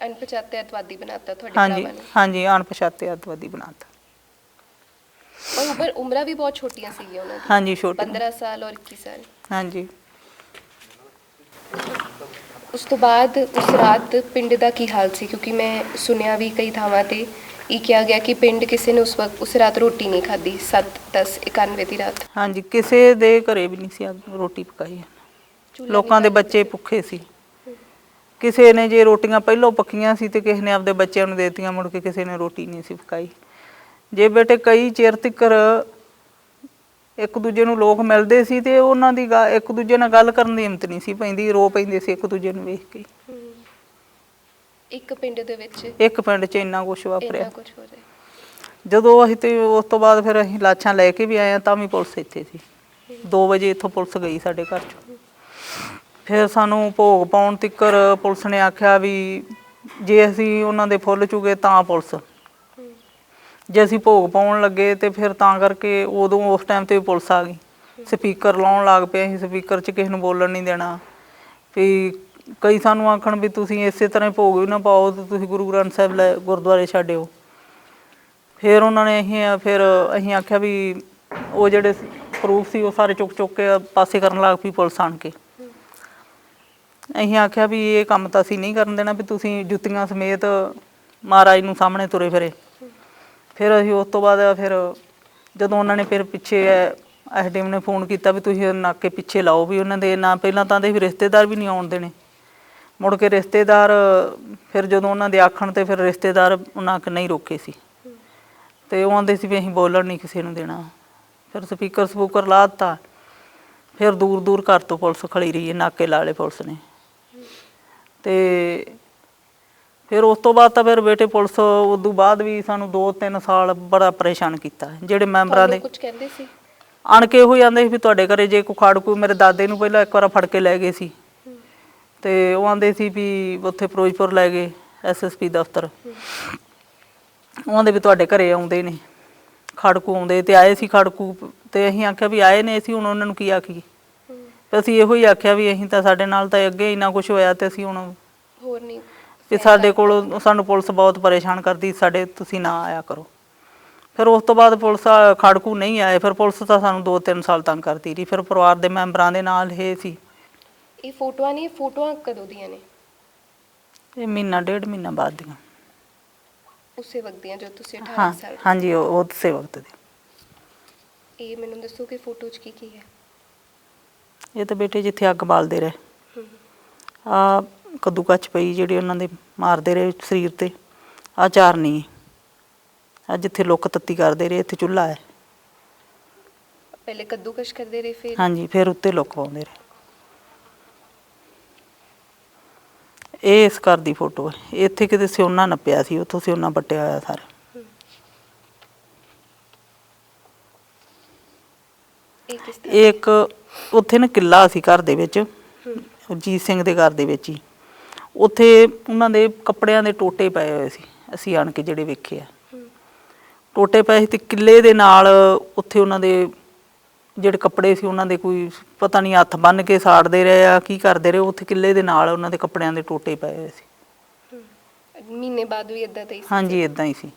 ਅਣਪਛਾਤੇ ਅੱਤਵਾਦੀ ਬਣਾਤਾ ਤੁਹਾਡੇ ਹਾਂਜੀ ਭਰਾਵਾਂ ਨੇ? ਹਾਂਜੀ, ਅਣਪਛਾਤੇ ਅੱਤਵਾਦੀ ਬਣਾਤਾ। ਔਰ ਉਮਰਾਂ ਵੀ ਬਹੁਤ ਛੋਟੀਆਂ ਸੀਗੀਆਂ ਉਹਨਾਂ ਦੀ। ਹਾਂਜੀ, ਛੋਟੀ 15 ਸਾਲ ਔਰ 21 ਸਾਲ। ਹਾਂਜੀ। ਉਸ ਤੋਂ ਬਾਅਦ ਉਸ ਰਾਤ ਪਿੰਡ ਦਾ ਕੀ ਹਾਲ ਸੀ? ਕਿਉਂਕਿ ਮੈਂ ਸੁਣਿਆ ਵੀ ਕਈ ਥਾਵਾਂ ਤੇ ਇਹ ਕਿਹਾ ਗਿਆ ਕਿ ਪਿੰਡ ਕਿਸੇ ਨੇ ਉਸ ਰਾਤ ਰੋਟੀ ਨਹੀਂ ਖਾਧੀ, 7/10/91 ਦੀ ਰਾਤ। ਹਾਂਜੀ, ਕਿਸੇ ਦੇ ਘਰੇ ਵੀ ਨਹੀਂ ਸੀ ਰੋਟੀ ਪਕਾਈ। ਲੋਕਾਂ ਦੇ ਬੱਚੇ ਭੁੱਖੇ ਸੀ। ਕਿਸੇ ਨੇ ਜੇ ਰੋਟੀਆਂ ਪਹਿਲੋਂ ਪੱਕੀਆਂ ਸੀ ਤੇ ਕਿਸੇ ਨੇ ਆਪਦੇ ਬੱਚਿਆਂ ਨੂੰ ਦੇ ਦਿੱਤੀਆਂ, ਮੁੜ ਕੇ ਕਿਸੇ ਨੇ ਰੋਟੀ ਨਹੀਂ ਸੀ ਪਕਾਈ। ਜੇ ਬੇਟੇ ਕਈ ਚਿਰ ਤੀਕਰ ਇੱਕ ਦੂਜੇ ਨੂੰ ਲੋਕ ਮਿਲਦੇ ਸੀ ਤੇ ਉਹਨਾਂ ਦੀ ਇੱਕ ਦੂਜੇ ਨਾਲ ਗੱਲ ਕਰਨ ਦੀ ਹਿੰਮਤ ਨਹੀਂ ਸੀ ਪੈਂਦੀ, ਰੋ ਪੈਂਦੇ ਸੀ ਇੱਕ ਦੂਜੇ ਨੂੰ ਵੇਖ ਕੇ। ਇੱਕ ਪਿੰਡ ਦੇ ਵਿੱਚ, ਇੱਕ ਪਿੰਡ 'ਚ ਇੰਨਾ ਕੁਛ ਵਾਪਰਿਆ। ਇੰਨਾ ਕੁਛ ਹੋ ਰਿਹਾ। ਜਦੋਂ ਅਸੀਂ ਤੇ ਉਸ ਤੋਂ ਬਾਅਦ ਫਿਰ ਅਸੀਂ ਲਾਸ਼ਾਂ ਲੈ ਕੇ ਵੀ ਆਏ ਹਾਂ, ਤਾਂ ਵੀ ਪੁਲਿਸ ਇੱਥੇ ਸੀ। 2 ਵਜੇ ਇੱਥੋਂ ਪੁਲਿਸ ਗਈ ਸਾਡੇ ਘਰ 'ਚ। ਫਿਰ ਸਾਨੂੰ ਭੋਗ ਪਾਉਣ ਤੀਕਰ ਪੁਲਿਸ ਨੇ ਆਖਿਆ ਵੀ ਜੇ ਅਸੀਂ ਉਹਨਾਂ ਦੇ ਫੁੱਲ ਚੁਗੇ ਤਾਂ ਪੁਲਿਸ, ਜੇ ਅਸੀਂ ਭੋਗ ਪਾਉਣ ਲੱਗੇ ਤੇ ਫਿਰ ਤਾਂ ਕਰਕੇ ਉਦੋਂ ਉਸ ਟਾਈਮ ਤੇ ਪੁਲਿਸ ਆ ਗਈ। ਸਪੀਕਰ ਲਾਉਣ ਲੱਗ ਪਏ। ਅਸੀਂ ਸਪੀਕਰ 'ਚ ਕਿਸੇ ਨੂੰ ਬੋਲਣ ਨਹੀਂ ਦੇਣਾ। ਵੀ ਕਈ ਸਾਨੂੰ ਆਖਣ ਵੀ ਤੁਸੀਂ ਇਸੇ ਤਰ੍ਹਾਂ ਭੋਗ ਵੀ ਨਾ ਪਾਓ ਤੇ ਤੁਸੀਂ ਗੁਰੂ ਗ੍ਰੰਥ ਸਾਹਿਬ ਗੁਰਦੁਆਰੇ ਛੱਡਿਓ। ਫਿਰ ਉਹਨਾਂ ਨੇ ਅਸੀਂ ਆਖਿਆ ਵੀ ਉਹ ਜਿਹੜੇ ਪ੍ਰੂਫ ਸੀ ਉਹ ਸਾਰੇ ਚੁੱਕ ਚੁੱਕ ਕੇ ਪਾਸੇ ਕਰਨ ਲੱਗ ਪਈ ਪੁਲਿਸ ਆਣ ਕੇ। ਅਸੀਂ ਆਖਿਆ ਵੀ ਇਹ ਕੰਮ ਤਾਂ ਅਸੀਂ ਨਹੀਂ ਕਰਨ ਦੇਣਾ, ਵੀ ਤੁਸੀਂ ਜੁੱਤੀਆਂ ਸਮੇਤ ਮਹਾਰਾਜ ਨੂੰ ਸਾਹਮਣੇ ਤੁਰੇ ਫਿਰੇ। ਫਿਰ ਅਸੀਂ ਉਸ ਤੋਂ ਬਾਅਦ ਫਿਰ ਜਦੋਂ ਉਹਨਾਂ ਨੇ ਫਿਰ ਪਿੱਛੇ ਐਸਡੀਐਮ ਨੇ ਫੋਨ ਕੀਤਾ ਵੀ ਤੁਸੀਂ ਨਾਕੇ ਪਿੱਛੇ ਲਾਓ, ਵੀ ਉਹਨਾਂ ਦੇ ਨਾ ਪਹਿਲਾਂ ਤਾਂ ਦੇ ਵੀ ਰਿਸ਼ਤੇਦਾਰ ਵੀ ਨਹੀਂ ਆਉਣ ਦੇਣੇ। ਮੁੜ ਕੇ ਰਿਸ਼ਤੇਦਾਰ ਫਿਰ ਜਦੋਂ ਉਹਨਾਂ ਦੇ ਆਖਣ ਤੇ ਫਿਰ ਰਿਸ਼ਤੇਦਾਰ ਉਹਨਾਂ ਨਹੀਂ ਰੋਕੇ ਸੀ ਤੇ ਉਹ ਆਂਦੇ ਸੀ ਵੀ ਅਸੀਂ ਬੋਲਣ ਨਹੀਂ ਕਿਸੇ ਨੂੰ ਦੇਣਾ। ਫਿਰ ਸਪੀਕਰ ਸਪੂਕਰ ਲਾ ਦਿੱਤਾ। ਫਿਰ ਦੂਰ ਦੂਰ ਘਰ ਤੋਂ ਪੁਲਿਸ ਖੜੀ ਰਹੀ ਹੈ, ਨਾਕੇ ਲਾ ਲਏ ਪੁਲਿਸ ਨੇ। ਤੇ ਫਿਰ ਉਸ ਤੋਂ ਬਾਅਦ ਤਾਂ ਫਿਰ ਬੇਟੇ ਪੁਲਿਸ ਉਦੋਂ ਬਾਅਦ ਵੀ ਸਾਨੂੰ 2-3 ਸਾਲ ਬੜਾ ਪਰੇਸ਼ਾਨ ਕੀਤਾ। ਜਿਹੜੇ ਮੈਂਬਰਾਂ ਦੇ ਕੁਝ ਕਹਿੰਦੇ ਸੀ ਆਣ ਕੇ ਇਹੋ ਜਾਂਦੇ ਸੀ ਵੀ ਤੁਹਾਡੇ ਘਰੇ ਜੇ ਕੋਈ ਖਾੜਕੂ, ਮੇਰੇ ਦਾਦੇ ਨੂੰ ਪਹਿਲਾਂ ਇੱਕ ਵਾਰ ਫੜ ਕੇ ਲੈ ਗਏ ਸੀ ਤੇ ਉਹ ਆਂਦੇ ਸੀ ਵੀ ਉੱਥੇ ਫਿਰੋਜ਼ਪੁਰ ਲੈ ਗਏ SSP ਦਫ਼ਤਰ। ਉਹ ਆਂਦੇ ਵੀ ਤੁਹਾਡੇ ਘਰੇ ਆਉਂਦੇ ਨੇ ਖਾੜਕੂ, ਆਉਂਦੇ ਤੇ ਆਏ ਸੀ ਖਾੜਕੂ। ਤੇ ਅਸੀਂ ਆਖਿਆ ਵੀ ਆਏ ਨੇ, ਅਸੀਂ ਹੁਣ ਉਹਨਾਂ ਨੂੰ ਕੀ ਆਖੀਏ। ਅਸੀਂ ਇਹੋ ਹੀ ਆਖਿਆ ਵੀ ਅਸੀਂ ਤਾਂ ਸਾਡੇ ਨਾਲ ਤਾਂ ਅੱਗੇ ਇੰਨਾ ਕੁਛ ਹੋਇਆ ਤੇ ਅਸੀਂ ਹੁਣ ਹੋਰ ਨਹੀਂ ਵੀ ਸਾਡੇ ਕੋਲ ਸਾਨੂੰ ਪੁਲਿਸ ਬਹੁਤ ਪਰੇਸ਼ਾਨ ਕਰਦੀ, ਸਾਡੇ ਤੁਸੀਂ ਨਾ ਆਇਆ ਕਰੋ। ਫਿਰ ਉਸ ਤੋਂ ਬਾਅਦ ਪੁਲਿਸ ਖਾੜਕੂ ਨਹੀਂ ਆਏ। ਫਿਰ ਪੁਲਿਸ ਤਾਂ ਸਾਨੂੰ 2-3 ਸਾਲ ਤੰਗ ਕਰਦੀ ਰਹੀ। ਫਿਰ ਪਰਿਵਾਰ ਦੇ ਮੈਂਬਰਾਂ ਦੇ ਨਾਲ ਇਹ ਸੀ। ਇਹ ਫੋਟੋਆਂ ਨਹੀਂ, ਫੋਟੋਆਂ ਕਦੋਂ ਦੀਆਂ ਨੇ? ਇਹ ਮਹੀਨਾ 1.5 ਮਹੀਨਾ ਬਾਅਦ ਦੀਆਂ। ਉਸੇ ਵਕਤ ਦੀਆਂ ਜਦੋਂ ਤੁਸੀਂ 18 ਸਾਲ? ਹਾਂਜੀ, ਉਹ ਉਸੇ ਵਕਤ ਦੀ। ਇਹ ਮੈਨੂੰ ਦੱਸੋ ਕਿ ਫੋਟੋ 'ਚ ਕੀ ਕੀ ਹੈ? ਇਹ ਤਾਂ ਬੇਟੇ ਜਿੱਥੇ ਅੱਗ ਬਾਲਦੇ ਰਹੇ ਆ ਕੱਦੂ ਕੱਚ ਪਈ ਜਿਹੜੀ ਉਹਨਾਂ ਦੇ ਮਾਰਦੇ ਰਹੇ ਸਰੀਰ ਤੇ, ਆ ਚਾਰਨੀ ਆ ਜਿੱਥੇ ਲੁੱਕ ਤੱਤੀ ਕਰਦੇ ਰਹੇ, ਇੱਥੇ ਚੁੱਲ੍ਹਾ ਹੈ। ਪਹਿਲੇ ਕੱਦੂਕਸ਼ ਕਰਦੇ ਰਹੇ ਫਿਰ? ਹਾਂਜੀ, ਫਿਰ ਉੱਤੇ ਲੁੱਕ ਪਾਉਂਦੇ ਰਹੇ। ਇਹ ਇਸ ਘਰ ਦੀ ਫੋਟੋ ਹੈ। ਇੱਥੇ ਕਿਤੇ ਸਿਉਨਾ ਨੱਪਿਆ ਸੀ, ਉੱਥੋਂ ਸਿਉਨਾ ਪੱਟਿਆ ਹੋਇਆ ਸਾਰਾ। ਇਹ ਕਿਸ ਤਰ੍ਹਾਂ? ਇਹ ਇੱਕ ਉੱਥੇ ਨਾ ਕਿੱਲਾ ਸੀ ਘਰ ਦੇ ਵਿੱਚ, ਅਜੀਤ ਸਿੰਘ ਦੇ ਘਰ ਦੇ ਵਿੱਚ ਹੀ। ਉੱਥੇ ਉਹਨਾਂ ਦੇ ਕੱਪੜਿਆਂ ਦੇ ਟੋਟੇ ਪਏ ਹੋਏ ਸੀ, ਅਸੀਂ ਆਣ ਕੇ ਜਿਹੜੇ ਵੇਖੇ ਆ। ਟੋਟੇ ਪਏ ਸੀ ਤੇ ਕਿੱਲੇ ਦੇ ਨਾਲ ਉੱਥੇ ਉਹਨਾਂ ਦੇ ਜਿਹੜੇ ਕੱਪੜੇ ਸੀ ਉਹਨਾਂ ਦੇ ਕੋਈ ਪਤਾ ਨਹੀਂ ਹੱਥ ਬੰਨ੍ਹ ਕੇ ਸਾੜਦੇ ਰਹੇ ਆ, ਕੀ ਕਰਦੇ ਰਹੇ। ਉੱਥੇ ਕਿੱਲੇ ਦੇ ਨਾਲ ਉਹਨਾਂ ਦੇ ਕੱਪੜਿਆਂ ਦੇ ਟੋਟੇ ਪਏ ਹੋਏ ਸੀ। ਮਹੀਨੇ ਬਾਅਦ ਵੀ ਇਦਾਂ ਦਾ ਹੀ ਸੀ? ਹਾਂਜੀ ਇਦਾਂ ਹੀ ਸੀ।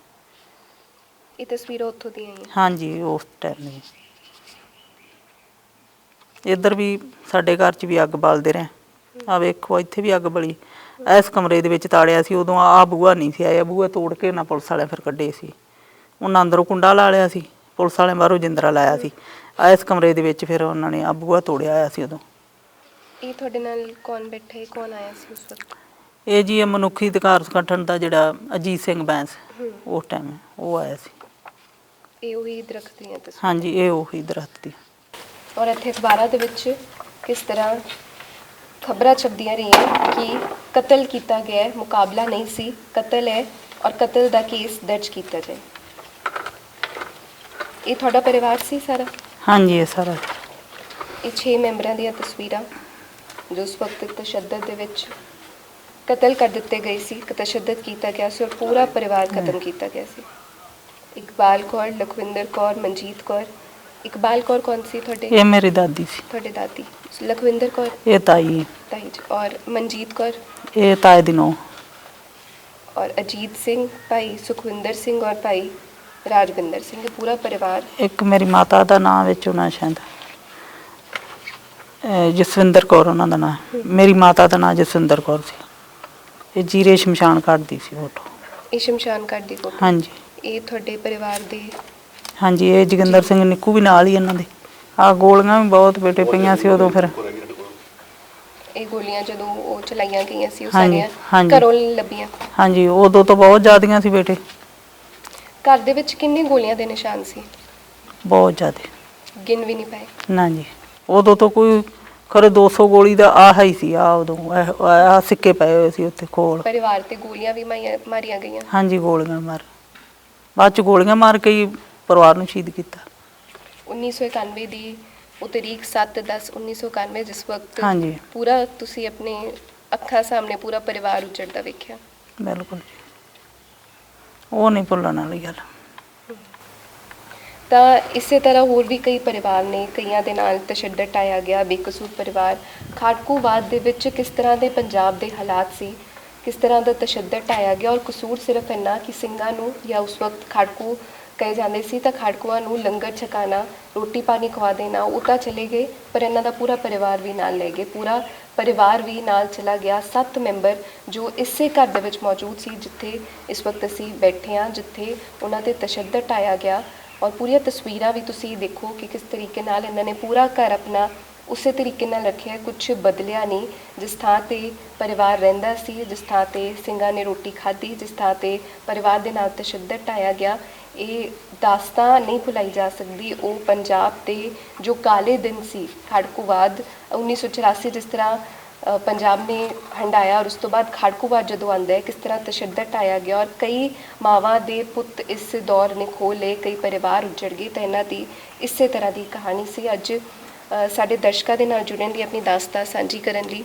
ਇਹ ਤਸਵੀਰਾਂ ਉੱਥੋਂ ਦੀਆਂ ਹੀ? ਹਾਂਜੀ ਉਸ ਟਾਈਮ ਦੀ। ਇੱਧਰ ਵੀ ਸਾਡੇ ਘਰ 'ਚ ਵੀ ਅੱਗ ਬਾਲਦੇ ਰਹੇ ਆ, ਵੇਖੋ ਇੱਥੇ ਵੀ ਅੱਗ ਬਲੀ। ਇਸ ਕਮਰੇ ਦੇ ਵਿੱਚ ਤਾੜਿਆ ਸੀ, ਉਦੋਂ ਆ ਬੂਹਾ ਨਹੀਂ ਸੀ ਆਇਆ, ਬੂਹਾ ਤੋੜ ਕੇ ਨਾ ਪੁਲਿਸ ਵਾਲਿਆਂ ਫਿਰ ਕੱਢੇ ਸੀ। ਉਹਨਾਂ ਅੰਦਰੋਂ ਕੁੰਡਾ ਲਾ ਲਿਆ ਸੀ, ਪੁਲਿਸ ਵਾਲਿਆਂ ਬਾਹਰੋਂ ਜਿੰਦਰਾ ਲਾਇਆ ਸੀ। ਇਸ ਕਮਰੇ ਦੇ ਵਿੱਚ ਫਿਰ ਉਹਨਾਂ ਨੇ ਆ ਬੂਹਾ ਤੋੜਿਆ ਹੋਇਆ ਸੀ ਉਦੋਂ। ਇਹ ਤੁਹਾਡੇ ਨਾਲ ਕੌਣ ਬੈਠੇ, ਕੌਣ ਆਇਆ ਸੀ ਉਸ ਵਕਤ? ਇਹ ਜੀ ਇਹ ਮਨੁੱਖੀ ਅਧਿਕਾਰ ਸੰਗਠਨ ਦਾ ਜਿਹੜਾ ਅਜੀਤ ਸਿੰਘ ਬੈਂਸ ਉਸ ਟਾਈਮ ਉਹ ਆਇਆ ਸੀ। ਇਹ ਉਹੀ ਦਰਖਤ ਦੀਆਂ ਤਸਵੀਰਾਂ? ਹਾਂਜੀ ਇਹ ਉਹੀ ਦਰਖਤ ਦੀ। ਔਰ ਇੱਥੇ ਅਖਬਾਰਾਂ ਦੇ ਵਿੱਚ ਕਿਸ ਤਰ੍ਹਾਂ ਖਬਰਾਂ ਛਪਦੀਆਂ ਰਹੀਆਂ ਕਿ ਕਤਲ ਕੀਤਾ ਗਿਆ ਹੈ, ਮੁਕਾਬਲਾ ਨਹੀਂ ਸੀ, ਕਤਲ ਹੈ ਔਰ ਕਤਲ ਦਾ ਕੇਸ ਦਰਜ ਕੀਤਾ ਜਾਏ। ਇਹ ਤੁਹਾਡਾ ਪਰਿਵਾਰ ਸੀ ਸਾਰਾ? ਹਾਂਜੀ ਇਹ ਸਾਰਾ। ਇਹ 6 ਮੈਂਬਰਾਂ ਦੀਆਂ ਤਸਵੀਰਾਂ ਜੋ ਉਸ ਵਕਤ ਤਸ਼ੱਦਦ ਦੇ ਵਿੱਚ ਕਤਲ ਕਰ ਦਿੱਤੇ ਗਏ ਸੀ, ਤਸ਼ੱਦਦ ਕੀਤਾ ਗਿਆ ਸੀ ਔਰ ਪੂਰਾ ਪਰਿਵਾਰ ਖਤਮ ਕੀਤਾ ਗਿਆ ਸੀ। ਇਕਬਾਲ ਕੌਰ, ਲਖਵਿੰਦਰ ਕੌਰ, ਮਨਜੀਤ ਕੌਰ। ਇਕਬਾਲ ਕੌਰ ਕੌਣ ਸੀ ਤੁਹਾਡੇ? ਇਹ ਮੇਰੀ ਦਾਦੀ ਸੀ। ਤੁਹਾਡੇ ਦਾਦੀ। ਲਖਵਿੰਦਰ ਕੌਰ? ਇਹ ਤਾਈ। ਤਾਈ ਜੀ। ਔਰ ਮਨਜੀਤ ਕੌਰ? ਇਹ ਤਾਏ ਦੀ ਨੂੰਹ। ਔਰ ਅਜੀਤ ਸਿੰਘ, ਭਾਈ ਸੁਖਵਿੰਦਰ ਸਿੰਘ ਔਰ ਭਾਈ ਰਾਜਵਿੰਦਰ ਸਿੰਘ, ਪੂਰਾ ਪਰਿਵਾਰ। ਇੱਕ ਮੇਰੀ ਮਾਤਾ ਦਾ ਨਾਮ ਵਿੱਚ ਉਹਨਾਂ ਸ਼ਾਇਦ ਜਸਵਿੰਦਰ ਕੌਰ ਉਹਨਾਂ ਦਾ ਨਾਂ। ਮੇਰੀ ਮਾਤਾ ਦਾ ਨਾਂ ਜਸਵਿੰਦਰ ਕੌਰ ਸੀ। ਇਹ ਜੀਰੇ ਸ਼ਮਸ਼ਾਨ ਘਾਟ ਦੀ ਸੀ ਫੋਟੋ। ਇਹ ਸ਼ਮਸ਼ਾਨ ਘਾਟ ਦੀ ਫੋਟੋ? ਹਾਂਜੀ। ਇਹ ਤੁਹਾਡੇ ਪਰਿਵਾਰ ਦੇ? ਹਾਂਜੀ ਇਹ ਜੋਗਿੰਦਰ ਸਿੰਘ ਨਿੱਕੂ ਵੀ ਨਾਲ ਹੀ ਇਹਨਾਂ ਦੇ। ਆ ਗੋਲੀਆਂ ਵੀ ਬਹੁਤ ਬੇਟੇ ਪਈਆਂ ਸੀ ਉਦੋਂ। ਫਿਰ ਇਹ ਗੋਲੀਆਂ ਜਦੋਂ ਉਹ ਚਲਾਈਆਂ ਗਈਆਂ ਸੀ ਉਹ ਹਾਂਜੀ, ਸਾਰੀਆਂ ਹਾਂਜੀ। ਘਰੋਂ ਲੱਭੀਆਂ? ਹਾਂਜੀ ਉਦੋਂ ਤੋਂ ਬਹੁਤ ਜ਼ਿਆਦੀਆਂ ਸੀ ਬੇਟੇ। ਘਰ ਦੇ ਵਿੱਚ ਕਿੰਨੀ ਗੋਲੀਆਂ ਦੇ ਨਿਸ਼ਾਨ ਸੀ? ਬਹੁਤ ਜ਼ਿਆਦੇ। ਗਿਣ ਵੀ ਨਹੀਂ ਪਾਏ? ਨਾ ਜੀ ਉਦੋਂ ਤੋਂ ਕੋਈ ਖਰੇ 200 ਗੋਲੀ ਦਾ ਆਹ ਹੀ ਸੀ। ਆ ਉਦੋਂ ਆ ਸਿੱਕੇ ਪਏ ਹੋਏ ਸੀ ਉੱਥੇ ਕੋਲ। ਪਰਿਵਾਰ ਤੇ ਗੋਲੀਆਂ ਵੀ ਮਾਰੀਆਂ ਗਈਆਂ? ਹਾਂਜੀ ਗੋਲੀਆਂ ਮਾਰ, ਬਾਅਦ ਚ ਗੋਲੀਆਂ ਮਾਰ ਕੇ ਹੀ ਪਰਿਵਾਰ ਨੂੰ ਸ਼ਹੀਦ ਕੀਤਾ। 1991 ਦੀ ਉਹ ਤਰੀਕ 7/10/1991 ਜਿਸ ਵਕਤ ਹਾਂਜੀ ਪੂਰਾ ਤੁਸੀਂ ਆਪਣੇ ਅੱਖਾਂ ਸਾਹਮਣੇ ਪੂਰਾ ਪਰਿਵਾਰ ਉਜੜਦਾ ਵੇਖਿਆ। ਬਿਲਕੁਲ ਜੀ, ਉਹ ਨਹੀਂ ਭੁੱਲਣ ਵਾਲੀ ਗੱਲ। ਤਾਂ ਇਸੇ ਤਰ੍ਹਾਂ ਹੋਰ ਵੀ ਕਈ ਪਰਿਵਾਰ ਨੇ, ਕਈਆਂ ਦੇ ਨਾਲ ਤਸ਼ੱਦਦ ਢਾਇਆ ਗਿਆ। ਬੇਕਸੂਰ ਪਰਿਵਾਰ ਖਾੜਕੂਵਾਦ ਦੇ ਵਿੱਚ ਕਿਸ ਤਰ੍ਹਾਂ ਦੇ ਪੰਜਾਬ ਦੇ ਹਾਲਾਤ ਸੀ, ਕਿਸ ਤਰ੍ਹਾਂ ਦਾ ਤਸ਼ੱਦਦ ਢਾਇਆ ਗਿਆ ਔਰ ਕਸੂਰ ਸਿਰਫ ਇੰਨਾ ਕਿ ਸਿੰਘਾਂ ਨੂੰ ਜਾਂ ਉਸ ਵਕਤ ਖਾੜਕੂ ਕਹੇ ਜਾਂਦੇ ਸੀ ਤਾਂ ਖਾੜਕੂਆਂ ਨੂੰ ਲੰਗਰ ਛਕਾਣਾ, ਰੋਟੀ ਪਾਣੀ ਖਵਾ ਦੇਣਾ, ਉਹ ਤਾਂ ਚਲੇ ਗਏ ਪਰ ਇਹਨਾਂ ਦਾ ਪੂਰਾ ਪਰਿਵਾਰ ਵੀ ਨਾਲ ਲੈ ਗਏ। ਪੂਰਾ ਪਰਿਵਾਰ ਵੀ ਨਾਲ ਚਲਾ ਗਿਆ। 7 ਮੈਂਬਰ ਜੋ ਇਸੇ ਘਰ ਦੇ ਵਿੱਚ ਮੌਜੂਦ ਸੀ ਜਿੱਥੇ ਇਸ ਵਕਤ ਅਸੀਂ ਬੈਠੇ ਹਾਂ, ਜਿੱਥੇ ਉਹਨਾਂ ਤੇ ਤਸ਼ੱਦਦ ਢਾਇਆ ਗਿਆ। ਔਰ ਪੂਰੀਆਂ ਤਸਵੀਰਾਂ ਵੀ ਤੁਸੀਂ ਦੇਖੋ ਕਿ ਕਿਸ ਤਰੀਕੇ ਨਾਲ ਇਹਨਾਂ ਨੇ ਪੂਰਾ ਘਰ ਆਪਣਾ ਉਸੇ ਤਰੀਕੇ ਨਾਲ ਰੱਖਿਆ, ਕੁਝ ਬਦਲਿਆ ਨਹੀਂ। ਜਿਸ ਥਾਂ ਤੇ ਪਰਿਵਾਰ ਰਹਿੰਦਾ ਸੀ, ਜਿਸ ਥਾਂ ਤੇ ਸਿੰਘਾਂ ਨੇ ਰੋਟੀ ਖਾਧੀ, ਜਿਸ ਥਾਂ ਤੇ ਪਰਿਵਾਰ ਦੇ ਨਾਲ ਤਸ਼ੱਦਦ ਢਾਇਆ ਗਿਆ, ਇਹ ਦਾਸਤਾਨ ਨਹੀਂ ਭੁਲਾਈ ਜਾ ਸਕਦੀ। ਉਹ ਪੰਜਾਬ ਦੇ ਜੋ ਕਾਲੇ ਦਿਨ ਸੀ, ਖਾੜਕੂਵਾਦ 1984 ਜਿਸ ਤਰ੍ਹਾਂ ਪੰਜਾਬ ਨੇ ਹੰਡਾਇਆ ਔਰ ਉਸ ਤੋਂ ਬਾਅਦ ਖਾੜਕੂਵਾਦ ਜਦੋਂ ਆਉਂਦਾ ਹੈ, ਕਿਸ ਤਰ੍ਹਾਂ ਤਸ਼ੱਦਦ ਢਾਇਆ ਗਿਆ ਔਰ ਕਈ ਮਾਵਾਂ ਦੇ ਪੁੱਤ ਇਸ ਦੌਰ ਨੇ ਖੋਹ ਲਏ, ਕਈ ਪਰਿਵਾਰ ਉੱਜੜ ਗਏ। ਤਾਂ ਇਹਨਾਂ ਦੀ ਇਸੇ ਤਰ੍ਹਾਂ ਦੀ ਕਹਾਣੀ ਸੀ। ਅੱਜ ਸਾਡੇ ਦਰਸ਼ਕਾਂ ਦੇ ਨਾਲ ਜੁੜਨ ਲਈ, ਆਪਣੀ ਦਾਸਤਾਨ ਸਾਂਝੀ ਕਰਨ ਲਈ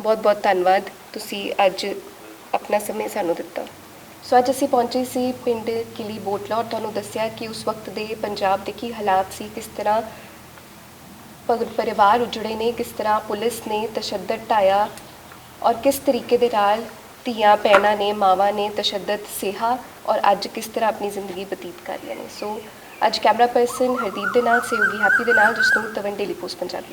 ਬਹੁਤ ਬਹੁਤ ਧੰਨਵਾਦ। ਤੁਸੀਂ ਅੱਜ ਆਪਣਾ ਸਮੇਂ ਸਾਨੂੰ ਦਿੱਤਾ। ਸੋ ਅੱਜ ਅਸੀਂ ਪਹੁੰਚੇ ਸੀ ਪਿੰਡ ਕਿਲੀ ਬੋਟਲਾ ਔਰ ਤੁਹਾਨੂੰ ਦੱਸਿਆ ਕਿ ਉਸ ਵਕਤ ਦੇ ਪੰਜਾਬ ਦੇ ਕੀ ਹਾਲਾਤ ਸੀ, ਕਿਸ ਤਰ੍ਹਾਂ ਪਰਿਵਾਰ ਉਜੜੇ ਨੇ, ਕਿਸ ਤਰ੍ਹਾਂ ਪੁਲਿਸ ਨੇ ਤਸ਼ੱਦਦ ਢਾਇਆ ਔਰ ਕਿਸ ਤਰੀਕੇ ਦੇ ਨਾਲ ਧੀਆਂ ਭੈਣਾਂ ਨੇ, ਮਾਵਾਂ ਨੇ ਤਸ਼ੱਦਦ ਸਹਿਆ ਔਰ ਅੱਜ ਕਿਸ ਤਰ੍ਹਾਂ ਆਪਣੀ ਜ਼ਿੰਦਗੀ ਬਤੀਤ ਕਰ ਰਹੀਆਂ ਨੇ। ਸੋ ਅੱਜ ਕੈਮਰਾ ਪਰਸਨ ਹਰਦੀਪ ਦੇ ਨਾਲ, ਸਹਿਯੋਗੀ ਹੈਪੀ ਦੇ ਨਾਲ, ਜਸਨੂਰ ਤਵਨ, ਡੇਲੀ ਪੋਸਟ ਪੰਜਾਬੀ।